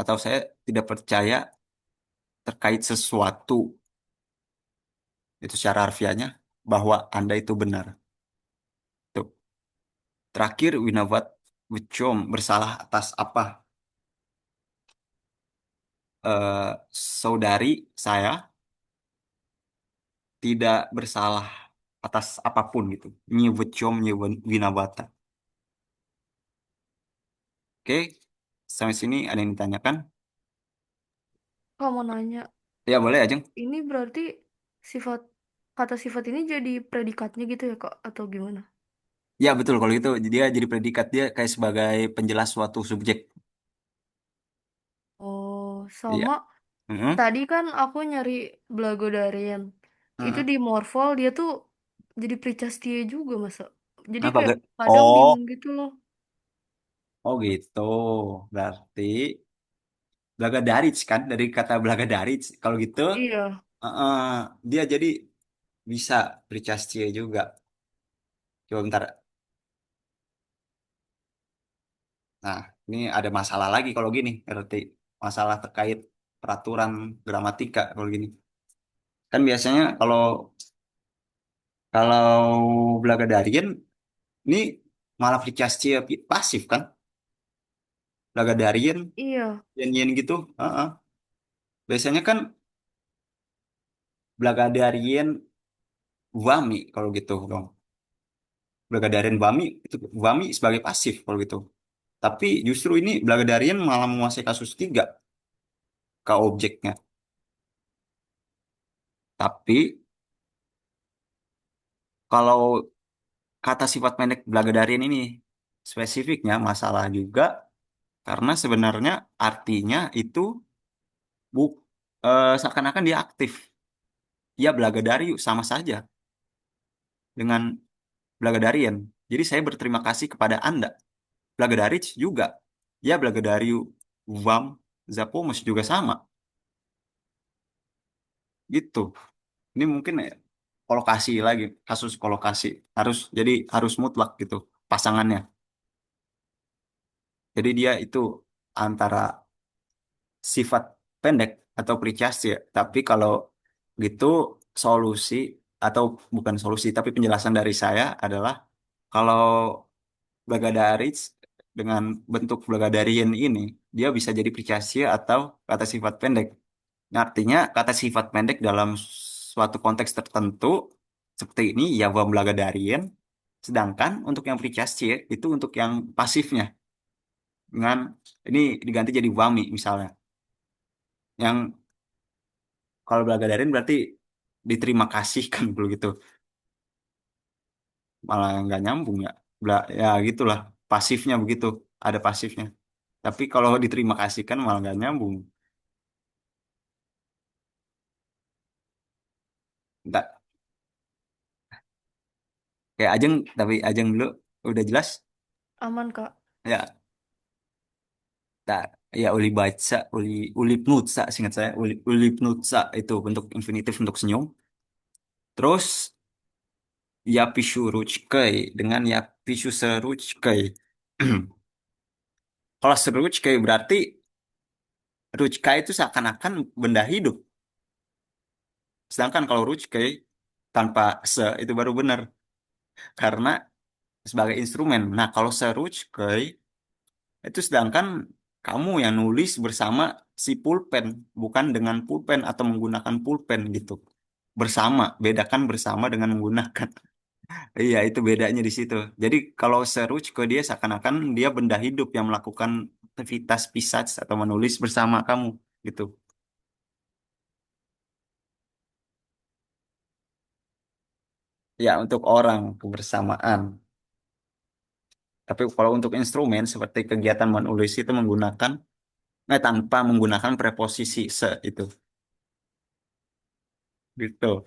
atau saya tidak percaya terkait sesuatu itu secara harfiahnya bahwa Anda itu benar. Tuh. Terakhir Winawat Wicom bersalah atas apa? Saudari saya tidak bersalah atas apapun gitu. Nyi Wicom Nyi Winawata. Oke, sampai sini ada yang ditanyakan? Kamu nanya, Ya boleh aja. ini berarti sifat kata sifat ini jadi predikatnya gitu ya Kak? Atau gimana? Ya betul kalau itu dia jadi predikat dia kayak sebagai penjelas suatu subjek. Oh, Iya. sama Mm-mm. tadi kan aku nyari Blagodarian. Itu Mm-mm. di Morpol dia tuh jadi Pricastia juga masa. Jadi Apa? kayak kadang Oh, bingung gitu loh. oh gitu. Berarti Blagadaric kan dari kata Blagadaric. Kalau gitu, Iya. dia jadi bisa Pricastia juga. Coba bentar. Nah, ini ada masalah lagi kalau gini. Berarti masalah terkait peraturan gramatika kalau gini. Kan biasanya kalau kalau Blagadarian ini malah Pricastia pasif kan? Blagadarian Iya. yen gitu. Biasanya kan Blagadarian Wami kalau gitu dong. Blagadarian Wami itu Wami sebagai pasif kalau gitu. Tapi justru ini Blagadarian malah menguasai kasus 3 ke objeknya. Tapi kalau kata sifat pendek Blagadarian ini spesifiknya masalah juga karena sebenarnya artinya itu bu seakan-akan dia aktif. Ya Blagadarius sama saja dengan Blagadarian. Jadi saya berterima kasih kepada Anda. Blagadaric juga. Ya Blagadariu Vam Zapomus juga sama. Gitu. Ini mungkin ya, kolokasi lagi, kasus kolokasi. Harus mutlak gitu pasangannya. Jadi dia itu antara sifat pendek atau pericasti ya. Tapi kalau gitu solusi atau bukan solusi tapi penjelasan dari saya adalah kalau Blagadaric dengan bentuk Blagadarian ini dia bisa jadi Pricasia atau kata sifat pendek. Nah, artinya kata sifat pendek dalam suatu konteks tertentu seperti ini ya Blagadarian. Sedangkan untuk yang Pricasia itu untuk yang pasifnya dengan ini diganti jadi Wami misalnya. Yang kalau Blagadarian berarti diterima kasih kan begitu. Malah nggak nyambung ya. Ya gitulah pasifnya begitu. Ada pasifnya. Tapi kalau diterima kasih kan malah nggak nyambung. Nggak, kayak Ajeng, tapi Ajeng dulu udah jelas. Aman Kak. Ya, tak. Ya, uli baca, uli pnutsa, singkat saya. Uli pnutsa itu bentuk infinitif untuk senyum. Terus, ya pisu ruchkei dengan ya pisu seruchkei. Kalau seruchkei berarti ruchkai itu seakan-akan benda hidup. Sedangkan kalau ruchkei tanpa se itu baru benar. karena sebagai instrumen. Nah, kalau Seruchkoi itu sedangkan kamu yang nulis bersama si pulpen, bukan dengan pulpen atau menggunakan pulpen gitu. Bersama, bedakan bersama dengan menggunakan. Iya, itu bedanya di situ. Jadi kalau Seruchkoi dia seakan-akan dia benda hidup yang melakukan aktivitas pisah atau menulis bersama kamu gitu. Ya, untuk orang kebersamaan. Tapi kalau untuk instrumen seperti kegiatan menulis itu menggunakan tanpa menggunakan preposisi se itu gitu.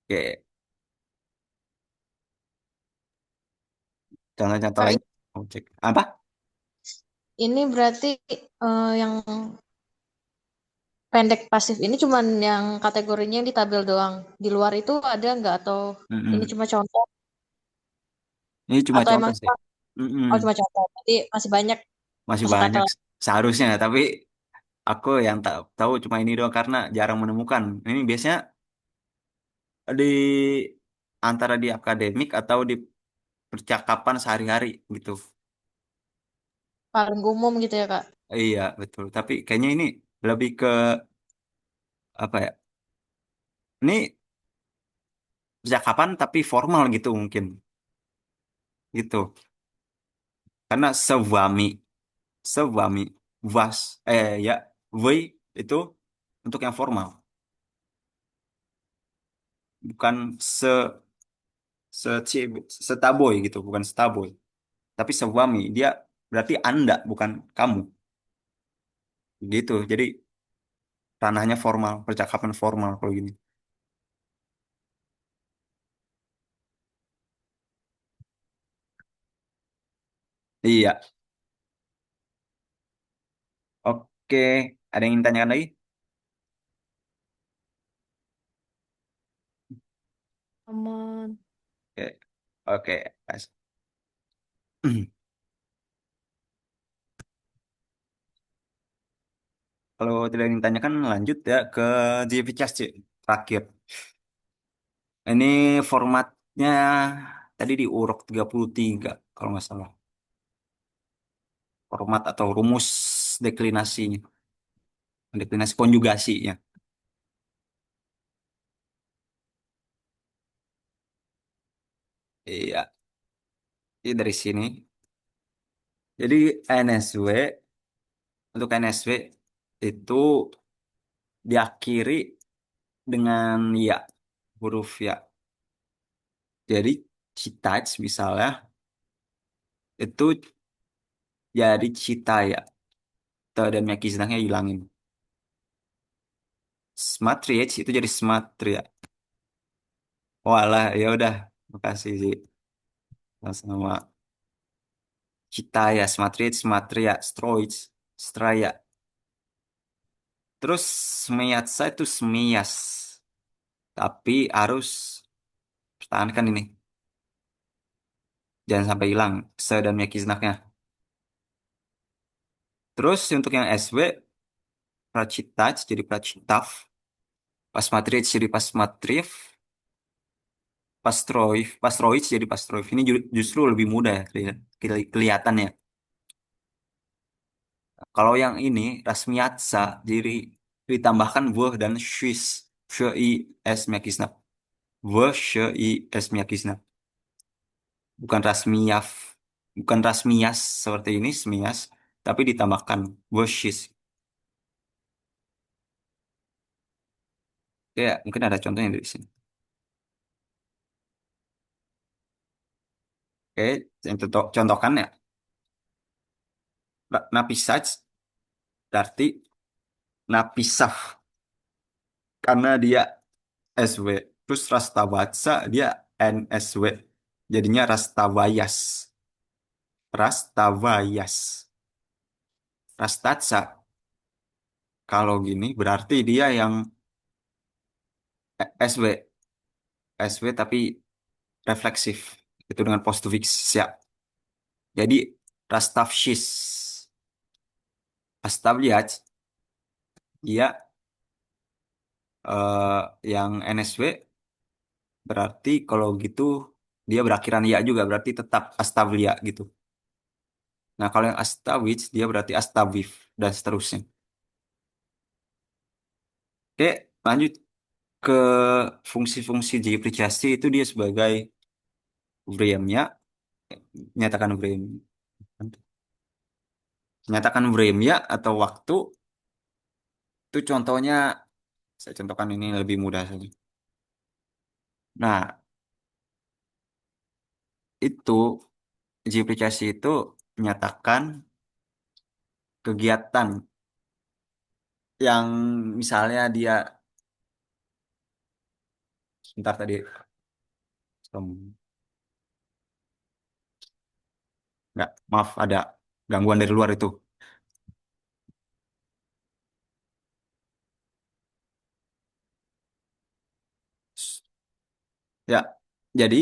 Oke, contoh-contoh Kak, lain kamu cek apa? ini berarti yang pendek pasif ini cuman yang kategorinya yang di tabel doang. Di luar itu ada nggak atau ini Mm-mm. cuma contoh Ini cuma atau contoh emang sih. Mm-mm. oh cuma contoh. Berarti masih banyak Masih kosakata banyak lain. seharusnya, tapi aku yang tak tahu cuma ini doang karena jarang menemukan. Ini biasanya di antara di akademik atau di percakapan sehari-hari gitu. Paling umum gitu ya Kak. Iya, betul. Tapi kayaknya ini lebih ke apa ya? Ini percakapan tapi formal gitu mungkin. Gitu. Karena sewami, sewami, vas, ya, we itu untuk yang formal. Bukan se, setaboy gitu, bukan setaboy. Tapi sewami, dia berarti Anda, bukan kamu. Gitu. Jadi ranahnya formal, percakapan formal kalau gini. Iya. Oke. Ada yang ingin tanyakan lagi? Aman. Oke. Oke. Guys. Kalau tidak ingin tanyakan, lanjut ya ke GVCast terakhir. Ini formatnya tadi di UROK 33 kalau nggak salah. Format atau rumus deklinasinya. Deklinasi konjugasinya. Iya, ini dari sini. Jadi NSW, untuk NSW itu diakhiri dengan ya, huruf ya. Jadi citage misalnya itu jadi cita ya. Te dan mekiznahnya hilangin. Smatriach itu jadi smatria. Walah, ya udah. Makasih sih. Sama Citaya, Smatria, Smatria, Stroic, Straya. Terus Smiatsa itu Smias. Tapi harus pertahankan ini. Jangan sampai hilang se dan mekiznaknya. Terus untuk yang SW, Pracitaj jadi Pracitaf. Pasmatric jadi Pasmatrif. Pastroic jadi Pastroif. Ini justru lebih mudah ya kelihatannya. Kalau yang ini Rasmiatsa jadi ditambahkan weh dan shis. Shei es mekisna. Vesya bukan rasmiyaf, bukan rasmiyas seperti ini, smiyas, tapi ditambahkan versus. Ya, mungkin ada contohnya dari sini. Oke, yang contohkan ya. Napisaj berarti napisah karena dia SW. Terus Rastavatsa dia NSW. Jadinya Rastavayas. Rastavayas. Rastatsa kalau gini berarti dia yang SW. SW tapi refleksif. Itu dengan postfix ya. Jadi Rastavshis. Rastavliach dia yang NSW berarti kalau gitu dia berakhiran ya juga, berarti tetap Astavlia gitu. Nah, kalau yang Astawij dia berarti Astaviv dan seterusnya. Oke, lanjut ke fungsi-fungsi Giopricasti itu dia sebagai Vremya, nyatakan Vrem, nyatakan Vremya atau waktu itu contohnya saya contohkan ini lebih mudah saja. Nah, itu Giopricasti itu menyatakan kegiatan yang misalnya dia sebentar tadi nggak, maaf ada gangguan dari luar itu. Ya, jadi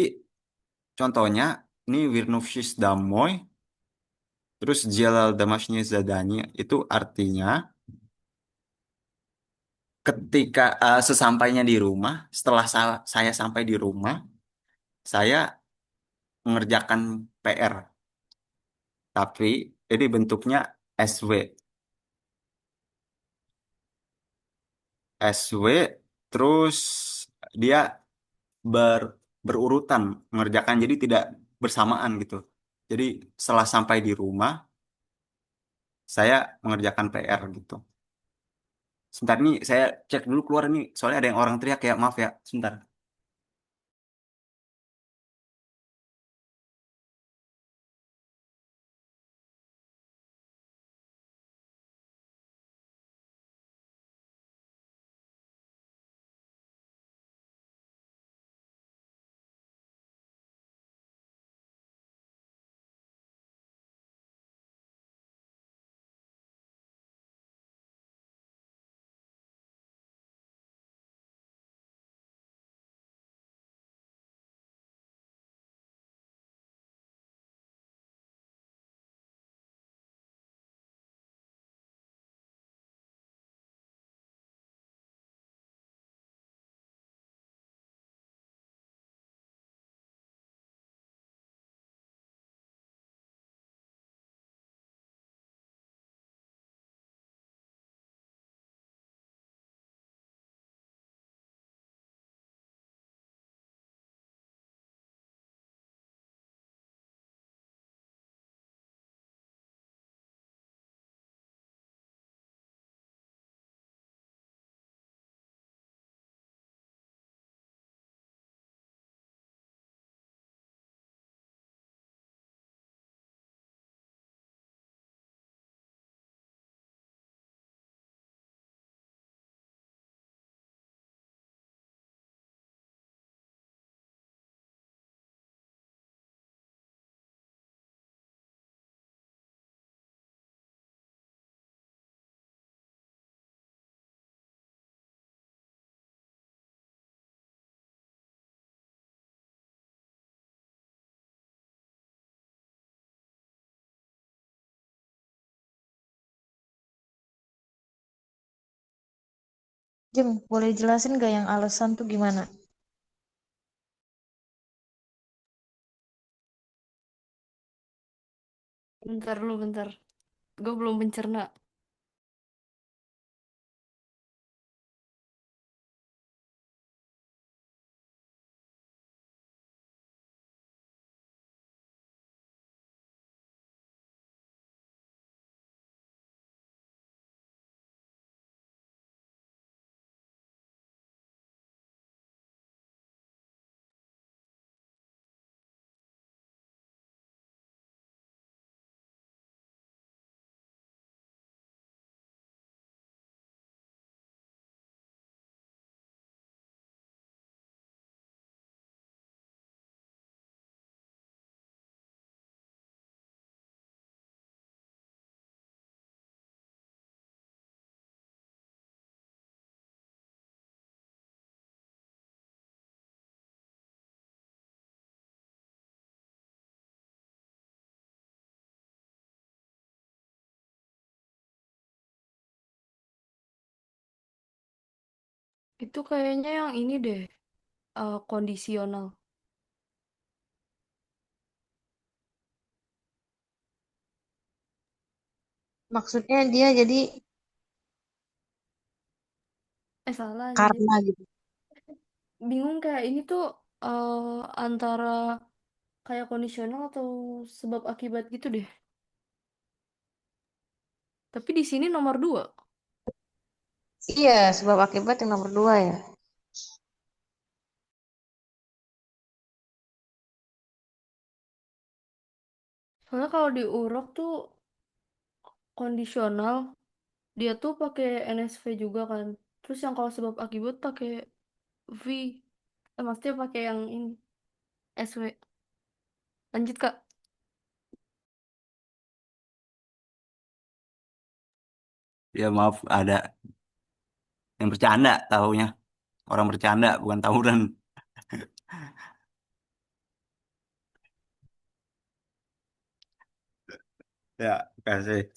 contohnya ini Virnufshis Damoy, terus Jalal Damasnya Zadanya itu artinya ketika sesampainya di rumah, setelah saya sampai di rumah, saya mengerjakan PR, tapi ini bentuknya SW, SW, terus dia ber, berurutan mengerjakan, jadi tidak bersamaan gitu. Jadi setelah sampai di rumah, saya mengerjakan PR gitu. Sebentar nih, saya cek dulu keluar nih. Soalnya ada yang orang teriak ya, maaf ya. Sebentar. Jem, boleh jelasin gak yang alasan tuh gimana? Bentar dulu, bentar. Gue belum mencerna. Itu kayaknya yang ini deh. kondisional. Maksudnya dia jadi Salah anjir. karena gitu. Bingung kayak ini tuh antara kayak kondisional atau sebab akibat gitu deh. Tapi di sini nomor 2. Iya, sebab akibat yang nomor dua ya. Soalnya kalau di urok tuh kondisional dia tuh pakai NSV juga kan. Terus yang kalau sebab akibat pakai V. Maksudnya pakai yang ini SW. Lanjut Kak. Ya maaf, ada yang bercanda taunya. Orang bercanda, bukan tawuran. Ya, kasih.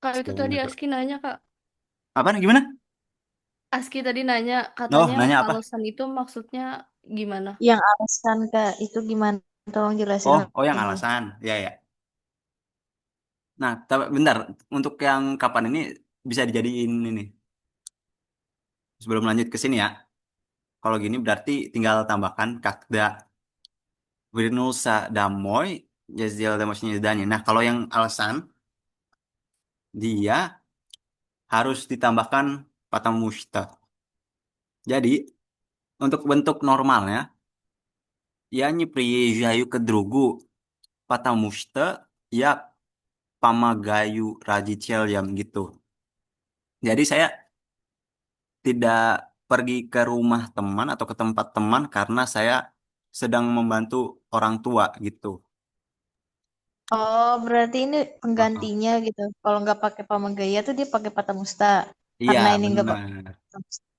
Kak itu tadi Sekian. Aski nanya Kak. Apa gimana? Aski tadi nanya Oh, katanya nanya apa? alasan itu maksudnya gimana? Yang alasan Kak itu gimana? Tolong jelasin Oh, yang lagi. alasan. Ya, ya. Nah, tapi bentar. Untuk yang kapan ini bisa dijadiin ini. Sebelum lanjut ke sini ya. Kalau gini berarti tinggal tambahkan kakda Virnulsa Damoy Jazil Damosnya Zdanya. Nah, kalau yang alasan dia harus ditambahkan patamushta. Jadi, untuk bentuk normalnya ya priyejayu kedrugu patamushta ya pamagayu rajicelyam gitu. Jadi saya tidak pergi ke rumah teman atau ke tempat teman karena saya sedang membantu orang tua gitu. Oh, berarti ini Heeh. penggantinya gitu. Kalau nggak pakai Pamagaya tuh dia pakai Patamusta. Iya, Karena ini nggak pakai benar.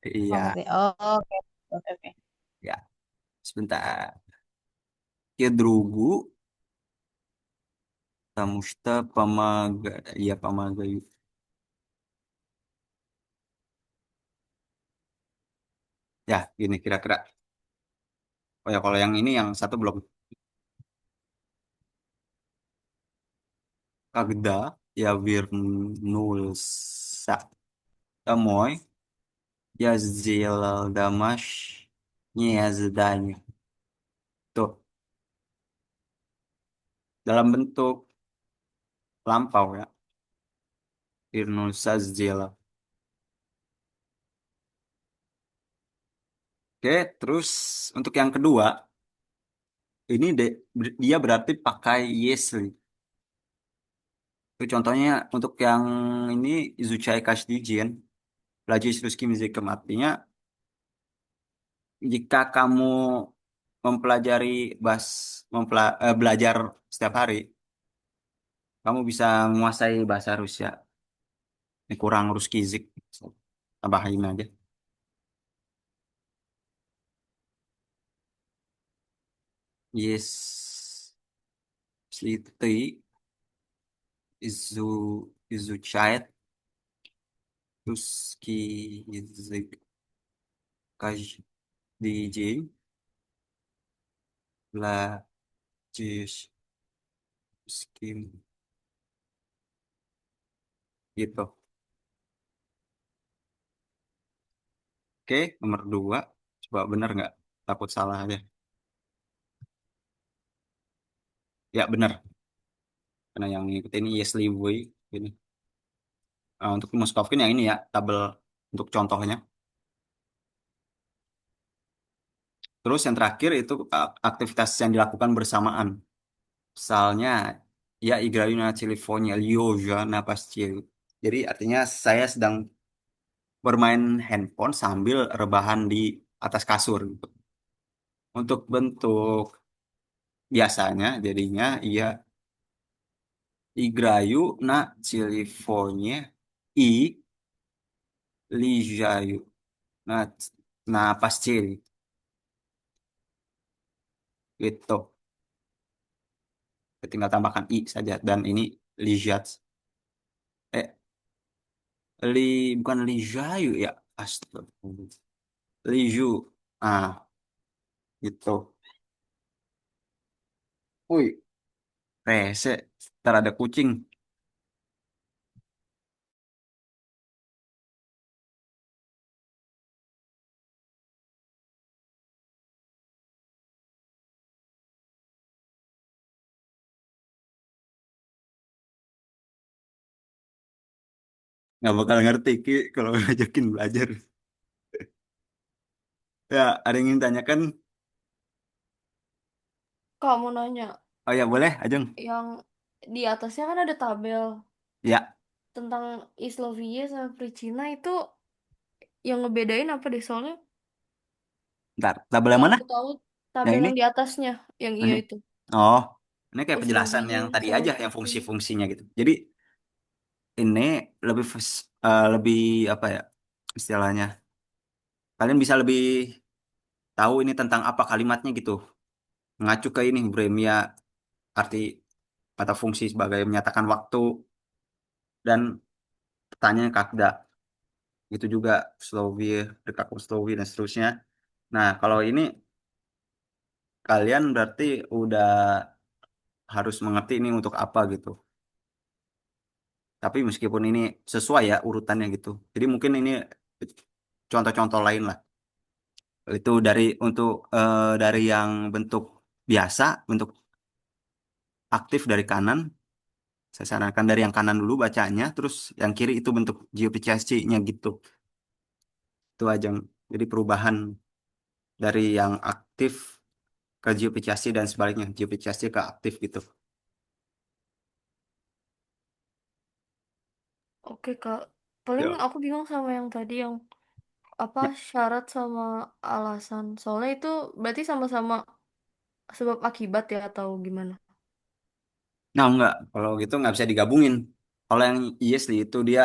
Iya, Pamagaya. Oh, oke. Oke, oke. ya. Sebentar. Kedrugu tamushta pamaga ya pamagayu. Ya, gini kira-kira. Oh ya, kalau yang ini yang satu belum. Kagda ya Virnulsa Damoy ya Zildamash Nyezdanya. Tuh, dalam bentuk lampau ya. Virnulsa Zila. Oke, terus untuk yang kedua, ini dia berarti pakai Yesli. Itu contohnya untuk yang ini Izuchai Kashdijin. Belajar Ruskim Zikem artinya jika kamu mempelajari belajar setiap hari, kamu bisa menguasai bahasa Rusia. Ini kurang Ruskizik. Tambahin aja. Yes. Sliti Izu Izuchait Ruski Zik Kaj DJ La Jis Skim gitu. Oke, nomor dua. Coba bener nggak? Takut salah aja. Ya bener. Karena yang ngikutin ini Yes Boy ini. Untuk Moskovkin yang ini ya, tabel untuk contohnya. Terus yang terakhir itu aktivitas yang dilakukan bersamaan. Misalnya, ya Igrayuna California, Lyoja Napastil. Jadi artinya saya sedang bermain handphone sambil rebahan di atas kasur gitu. Untuk bentuk biasanya jadinya iya Igrayu na California I Lijayu na Napastil gitu. Tinggal tambahkan I saja dan ini Lijat. Eh, bukan Lijayu ya. Astagfirullah. Liju. Ah, gitu. Wih, rese. Ntar ada kucing. Nggak bakal ngerti Ki kalau ngajakin belajar. Ya, ada yang ingin tanyakan? Kak mau nanya, Oh ya, boleh, Ajeng. yang di atasnya kan ada tabel Ya, tentang Islovia sama Pricina itu yang ngebedain apa deh soalnya ntar. Tabel yang yang mana? aku tahu Yang tabel ini? yang di atasnya yang iya Ini. itu Oh, ini kayak penjelasan Islovia yang tadi sama aja, yang Pricina. fungsi-fungsinya gitu. Jadi ini lebih lebih apa ya istilahnya? Kalian bisa lebih tahu ini tentang apa kalimatnya gitu. Mengacu ke ini Bremia arti atau fungsi sebagai menyatakan waktu dan pertanyaan kakda. Itu juga Slovia, Dekakur Slovia dan seterusnya. Nah, kalau ini kalian berarti udah harus mengerti ini untuk apa gitu. Tapi meskipun ini sesuai ya urutannya gitu. Jadi mungkin ini contoh-contoh lain lah. Itu dari yang bentuk biasa, bentuk aktif dari kanan. Saya sarankan dari yang kanan dulu bacanya, terus yang kiri itu bentuk GeoPCSC-nya gitu. Itu aja. Jadi perubahan dari yang aktif ke GeoPCSC dan sebaliknya, GeoPCSC ke aktif gitu. Oke Kak, paling Ya. aku bingung sama yang tadi yang apa Ya. syarat sama alasan soalnya itu berarti sama-sama sebab akibat ya atau gimana. Nah, enggak. Kalau gitu nggak bisa digabungin. Kalau yang ESD itu dia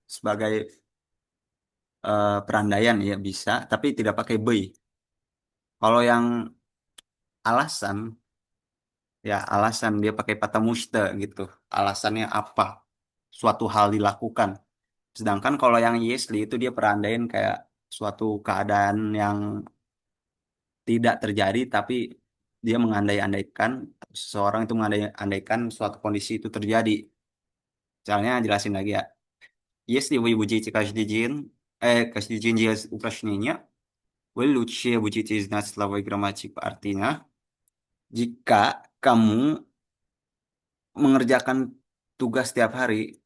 sebagai perandaian ya bisa, tapi tidak pakai by. Kalau yang alasan, ya alasan dia pakai kata muste gitu. Alasannya apa? Suatu hal dilakukan. Sedangkan kalau yang Yesli itu dia perandaian kayak suatu keadaan yang tidak terjadi, tapi dia mengandai-andaikan, seseorang itu mengandai-andaikan suatu kondisi itu terjadi. Misalnya jelasin lagi ya. Если вы будете каждый день делать упражнения, вы лучше будете знать слова и грамматику. Artinya, jika kamu mengerjakan tugas setiap hari,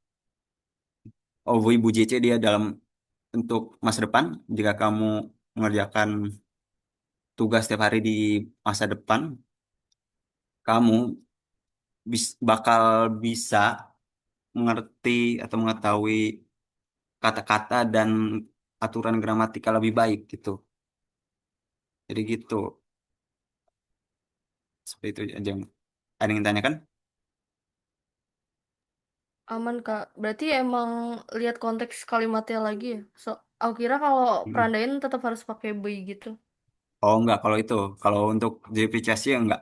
oh вы будете dia dalam untuk masa depan, jika kamu mengerjakan tugas setiap hari di masa depan, kamu bakal bisa mengerti atau mengetahui kata-kata dan aturan gramatikal lebih baik gitu. Jadi gitu. Seperti itu aja. Ada yang tanyakan? Aman Kak, berarti emang lihat konteks kalimatnya lagi ya. So, aku kira kalau Hmm. perandaian tetap harus pakai by gitu. Oh enggak, kalau itu. Kalau untuk JPCC ya enggak.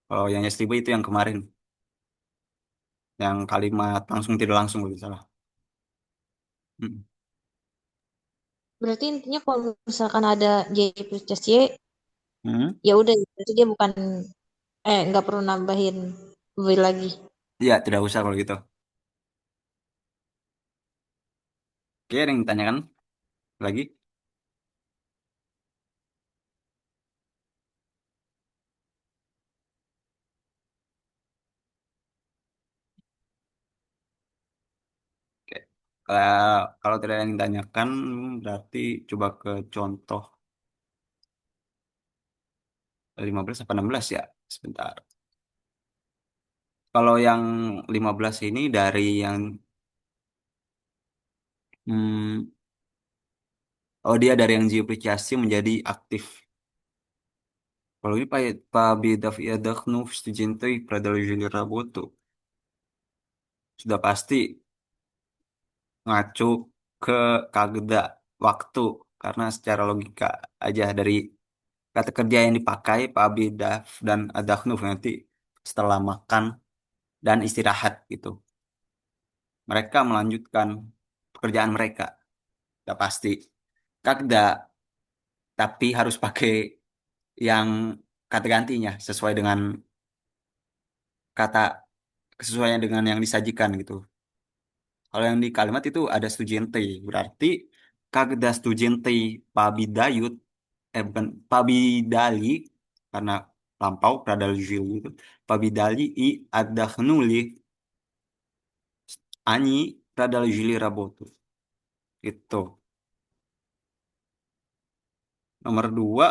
Kalau yang STB itu yang kemarin. Yang kalimat langsung tidak langsung lebih salah. Hmm. Berarti intinya kalau misalkan ada J plus C, Hmm. ya udah, berarti dia bukan, nggak perlu nambahin V lagi. Iya, tidak usah kalau gitu. Oke, ada yang tanyakan lagi? Oke. Kalau tidak ada yang ditanyakan, berarti coba ke contoh 15 apa 16 ya? Sebentar. Kalau yang 15 ini dari yang hmm, oh dia dari yang geopreciasi menjadi aktif. Kalau ini Pak Bidaf Iadaknu Stujintoi Pradalujili Raboto sudah pasti ngacu ke kageda waktu karena secara logika aja dari kata kerja yang dipakai Pak Bidaf dan Adaknu nanti setelah makan dan istirahat gitu. Mereka melanjutkan pekerjaan mereka. Sudah pasti. Kagda tapi harus pakai yang kata gantinya kata sesuai dengan yang disajikan gitu. Kalau yang di kalimat itu ada stujente, berarti kagda stujente pabidayut, bukan pabidali, karena lampau pradalujil gitu. Pabidali I ada nuli ani pradalujili rabotu. Itu. Nomor dua,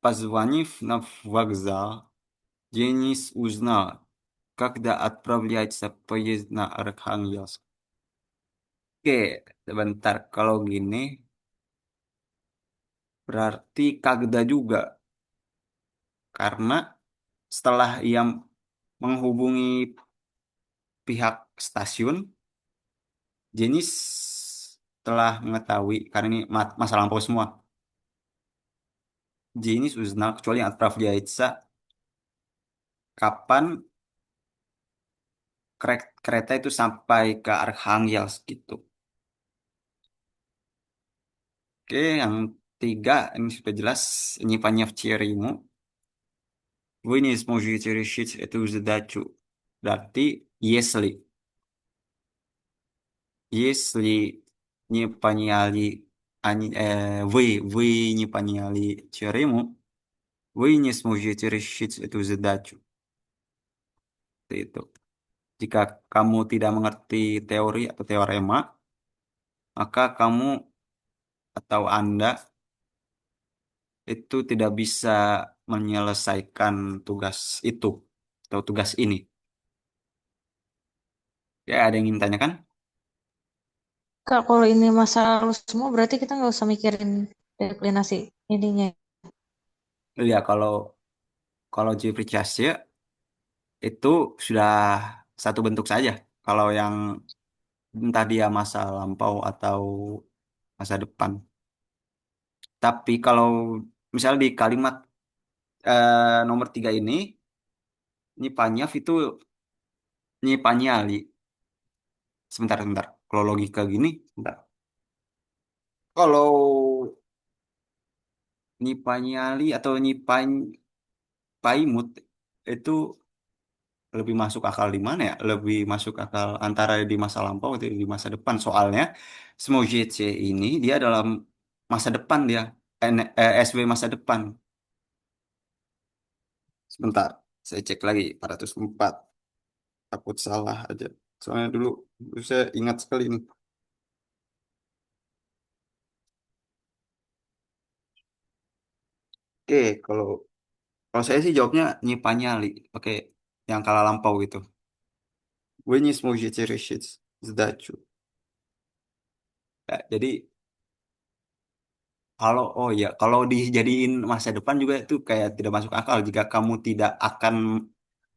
позвонив на вокзал, Денис узнал, когда отправляется поезд на Архангельск. Oke, sebentar. Kalau gini, berarti kagda juga. Karena setelah ia menghubungi pihak stasiun, Jenis telah mengetahui, karena ini masa lampau semua. Jenis uznal, kecuali yang Atpravdiaitsa, kapan kereta itu sampai ke Arkhangelsk gitu. Oke, yang tiga, ini sudah jelas. Nyipanya в Черему. Вы не сможете решить эту задачу. Berarti, если не поняли, вы не поняли теорему, вы не сможете решить эту задачу. Itu. Jika kamu tidak mengerti teori atau teorema, maka kamu atau Anda itu tidak bisa menyelesaikan tugas itu atau tugas ini. Ya, ada yang ingin tanyakan? Kak, kalau ini masa lalu semua berarti kita nggak usah mikirin deklinasi ininya. Ya, kalau Jeffrey Chase itu sudah satu bentuk saja. Kalau yang entah dia masa lampau atau masa depan. Tapi kalau misalnya di kalimat nomor tiga ini, Nyipanyaf itu Nyipanyali. Sebentar, sebentar. Kalau logika gini, sebentar. Kalau Nyipanyali atau Nyipaimut itu lebih masuk akal di mana ya? Lebih masuk akal antara di masa lampau atau di masa depan. Soalnya Smojetse ini dia dalam masa depan dia. SW masa depan. Sebentar, saya cek lagi 404. Takut salah aja. Soalnya dulu saya ingat sekali ini. Oke, kalau saya sih jawabnya Nyipanyali. Pakai yang kala lampau gitu. Вы не сможете решить задачу. Ya, jadi oh ya, kalau dijadiin masa depan juga itu kayak tidak masuk akal. Jika kamu tidak akan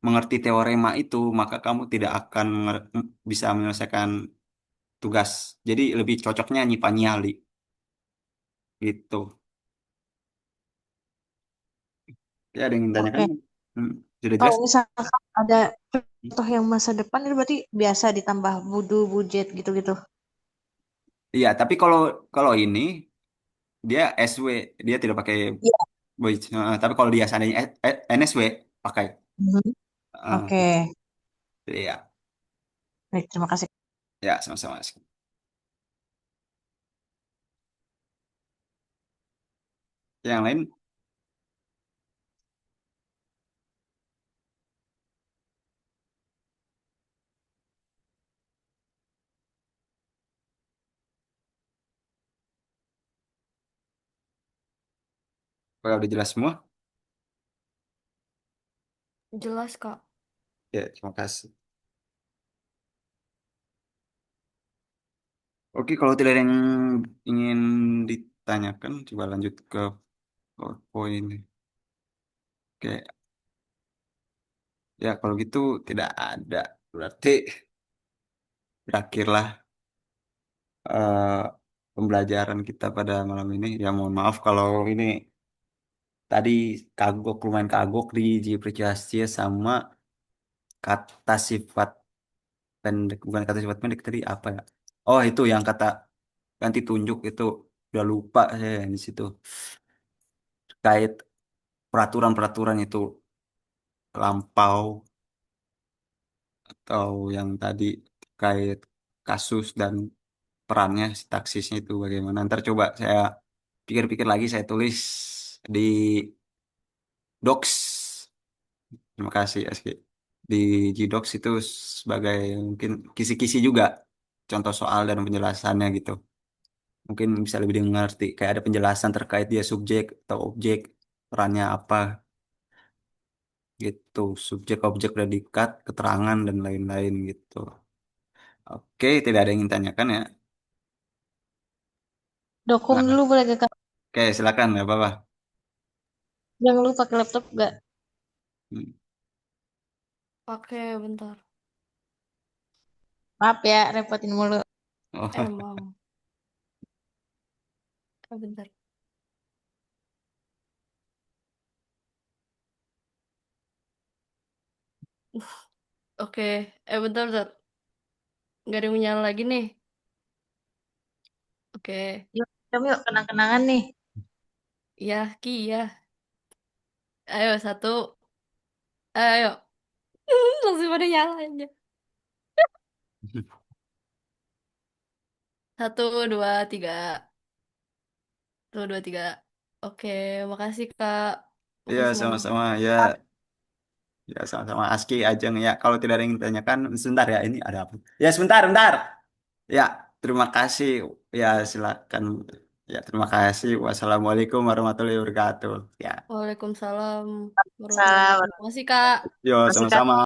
mengerti teorema itu, maka kamu tidak akan bisa menyelesaikan tugas. Jadi lebih cocoknya nyipanyali gitu. Ya, ada yang ingin tanyakan? Oke. Sudah jelas? Kalau misalkan ada contoh yang masa depan itu berarti biasa ditambah budu, budget gitu-gitu. Iya, tapi kalau kalau ini dia SW, dia tidak pakai Iya. voice. Tapi kalau dia seandainya NSW pakai. Mhm. Oke. Gitu. Iya, Baik, terima kasih. ya sama-sama. Yang lain, kalau udah jelas semua, Jelas, Kak. ya terima kasih. Oke, kalau tidak ada yang ingin ditanyakan, coba lanjut ke PowerPoint. Oke, ya kalau gitu tidak ada. Berarti berakhirlah eh, pembelajaran kita pada malam ini. Ya mohon maaf kalau ini tadi lumayan kagok di Jipricastia sama kata sifat pendek, bukan kata sifat pendek tadi apa ya? Oh itu yang kata ganti tunjuk itu udah lupa saya di situ. terkait peraturan-peraturan itu lampau atau yang tadi terkait kasus dan perannya si taksisnya itu bagaimana. Ntar coba saya pikir-pikir lagi, saya tulis di Docs. Terima kasih Aski. Di Gdocs itu sebagai mungkin kisi-kisi juga contoh soal dan penjelasannya gitu. Mungkin bisa lebih mengerti. Kayak ada penjelasan terkait dia subjek atau objek, perannya apa gitu. Subjek, objek, predikat, keterangan dan lain-lain gitu. Oke, tidak ada yang ingin tanyakan ya. Dokum Silakan. dulu boleh ke Kak? Oke, silakan nggak apa-apa. Jangan lupa pakai laptop gak? Hmm. Pakai bentar. Maaf ya, repotin mulu. Oh, Emang. Bentar. Oke. Bentar, bentar. Nggak ada yang menyala lagi nih. Oke. Yuk, yuk, kenang-kenangan nih. Ya, Ki, ya. Ayo, satu. Ayo. Langsung pada nyala aja. Satu, dua, tiga. Satu, dua, tiga. Oke, makasih, Kak. ya Makasih semuanya. sama-sama ya. Ya sama-sama Aski Ajeng ya. Kalau tidak ada yang ditanyakan, sebentar ya. Ini ada apa? Ya sebentar, bentar. Ya, terima kasih. Ya, silakan. Ya, terima kasih. Wassalamualaikum warahmatullahi wabarakatuh. Ya, Waalaikumsalam warahmatullahi Salam. wabarakatuh. Makasih, Kak. yo Masih sama-sama.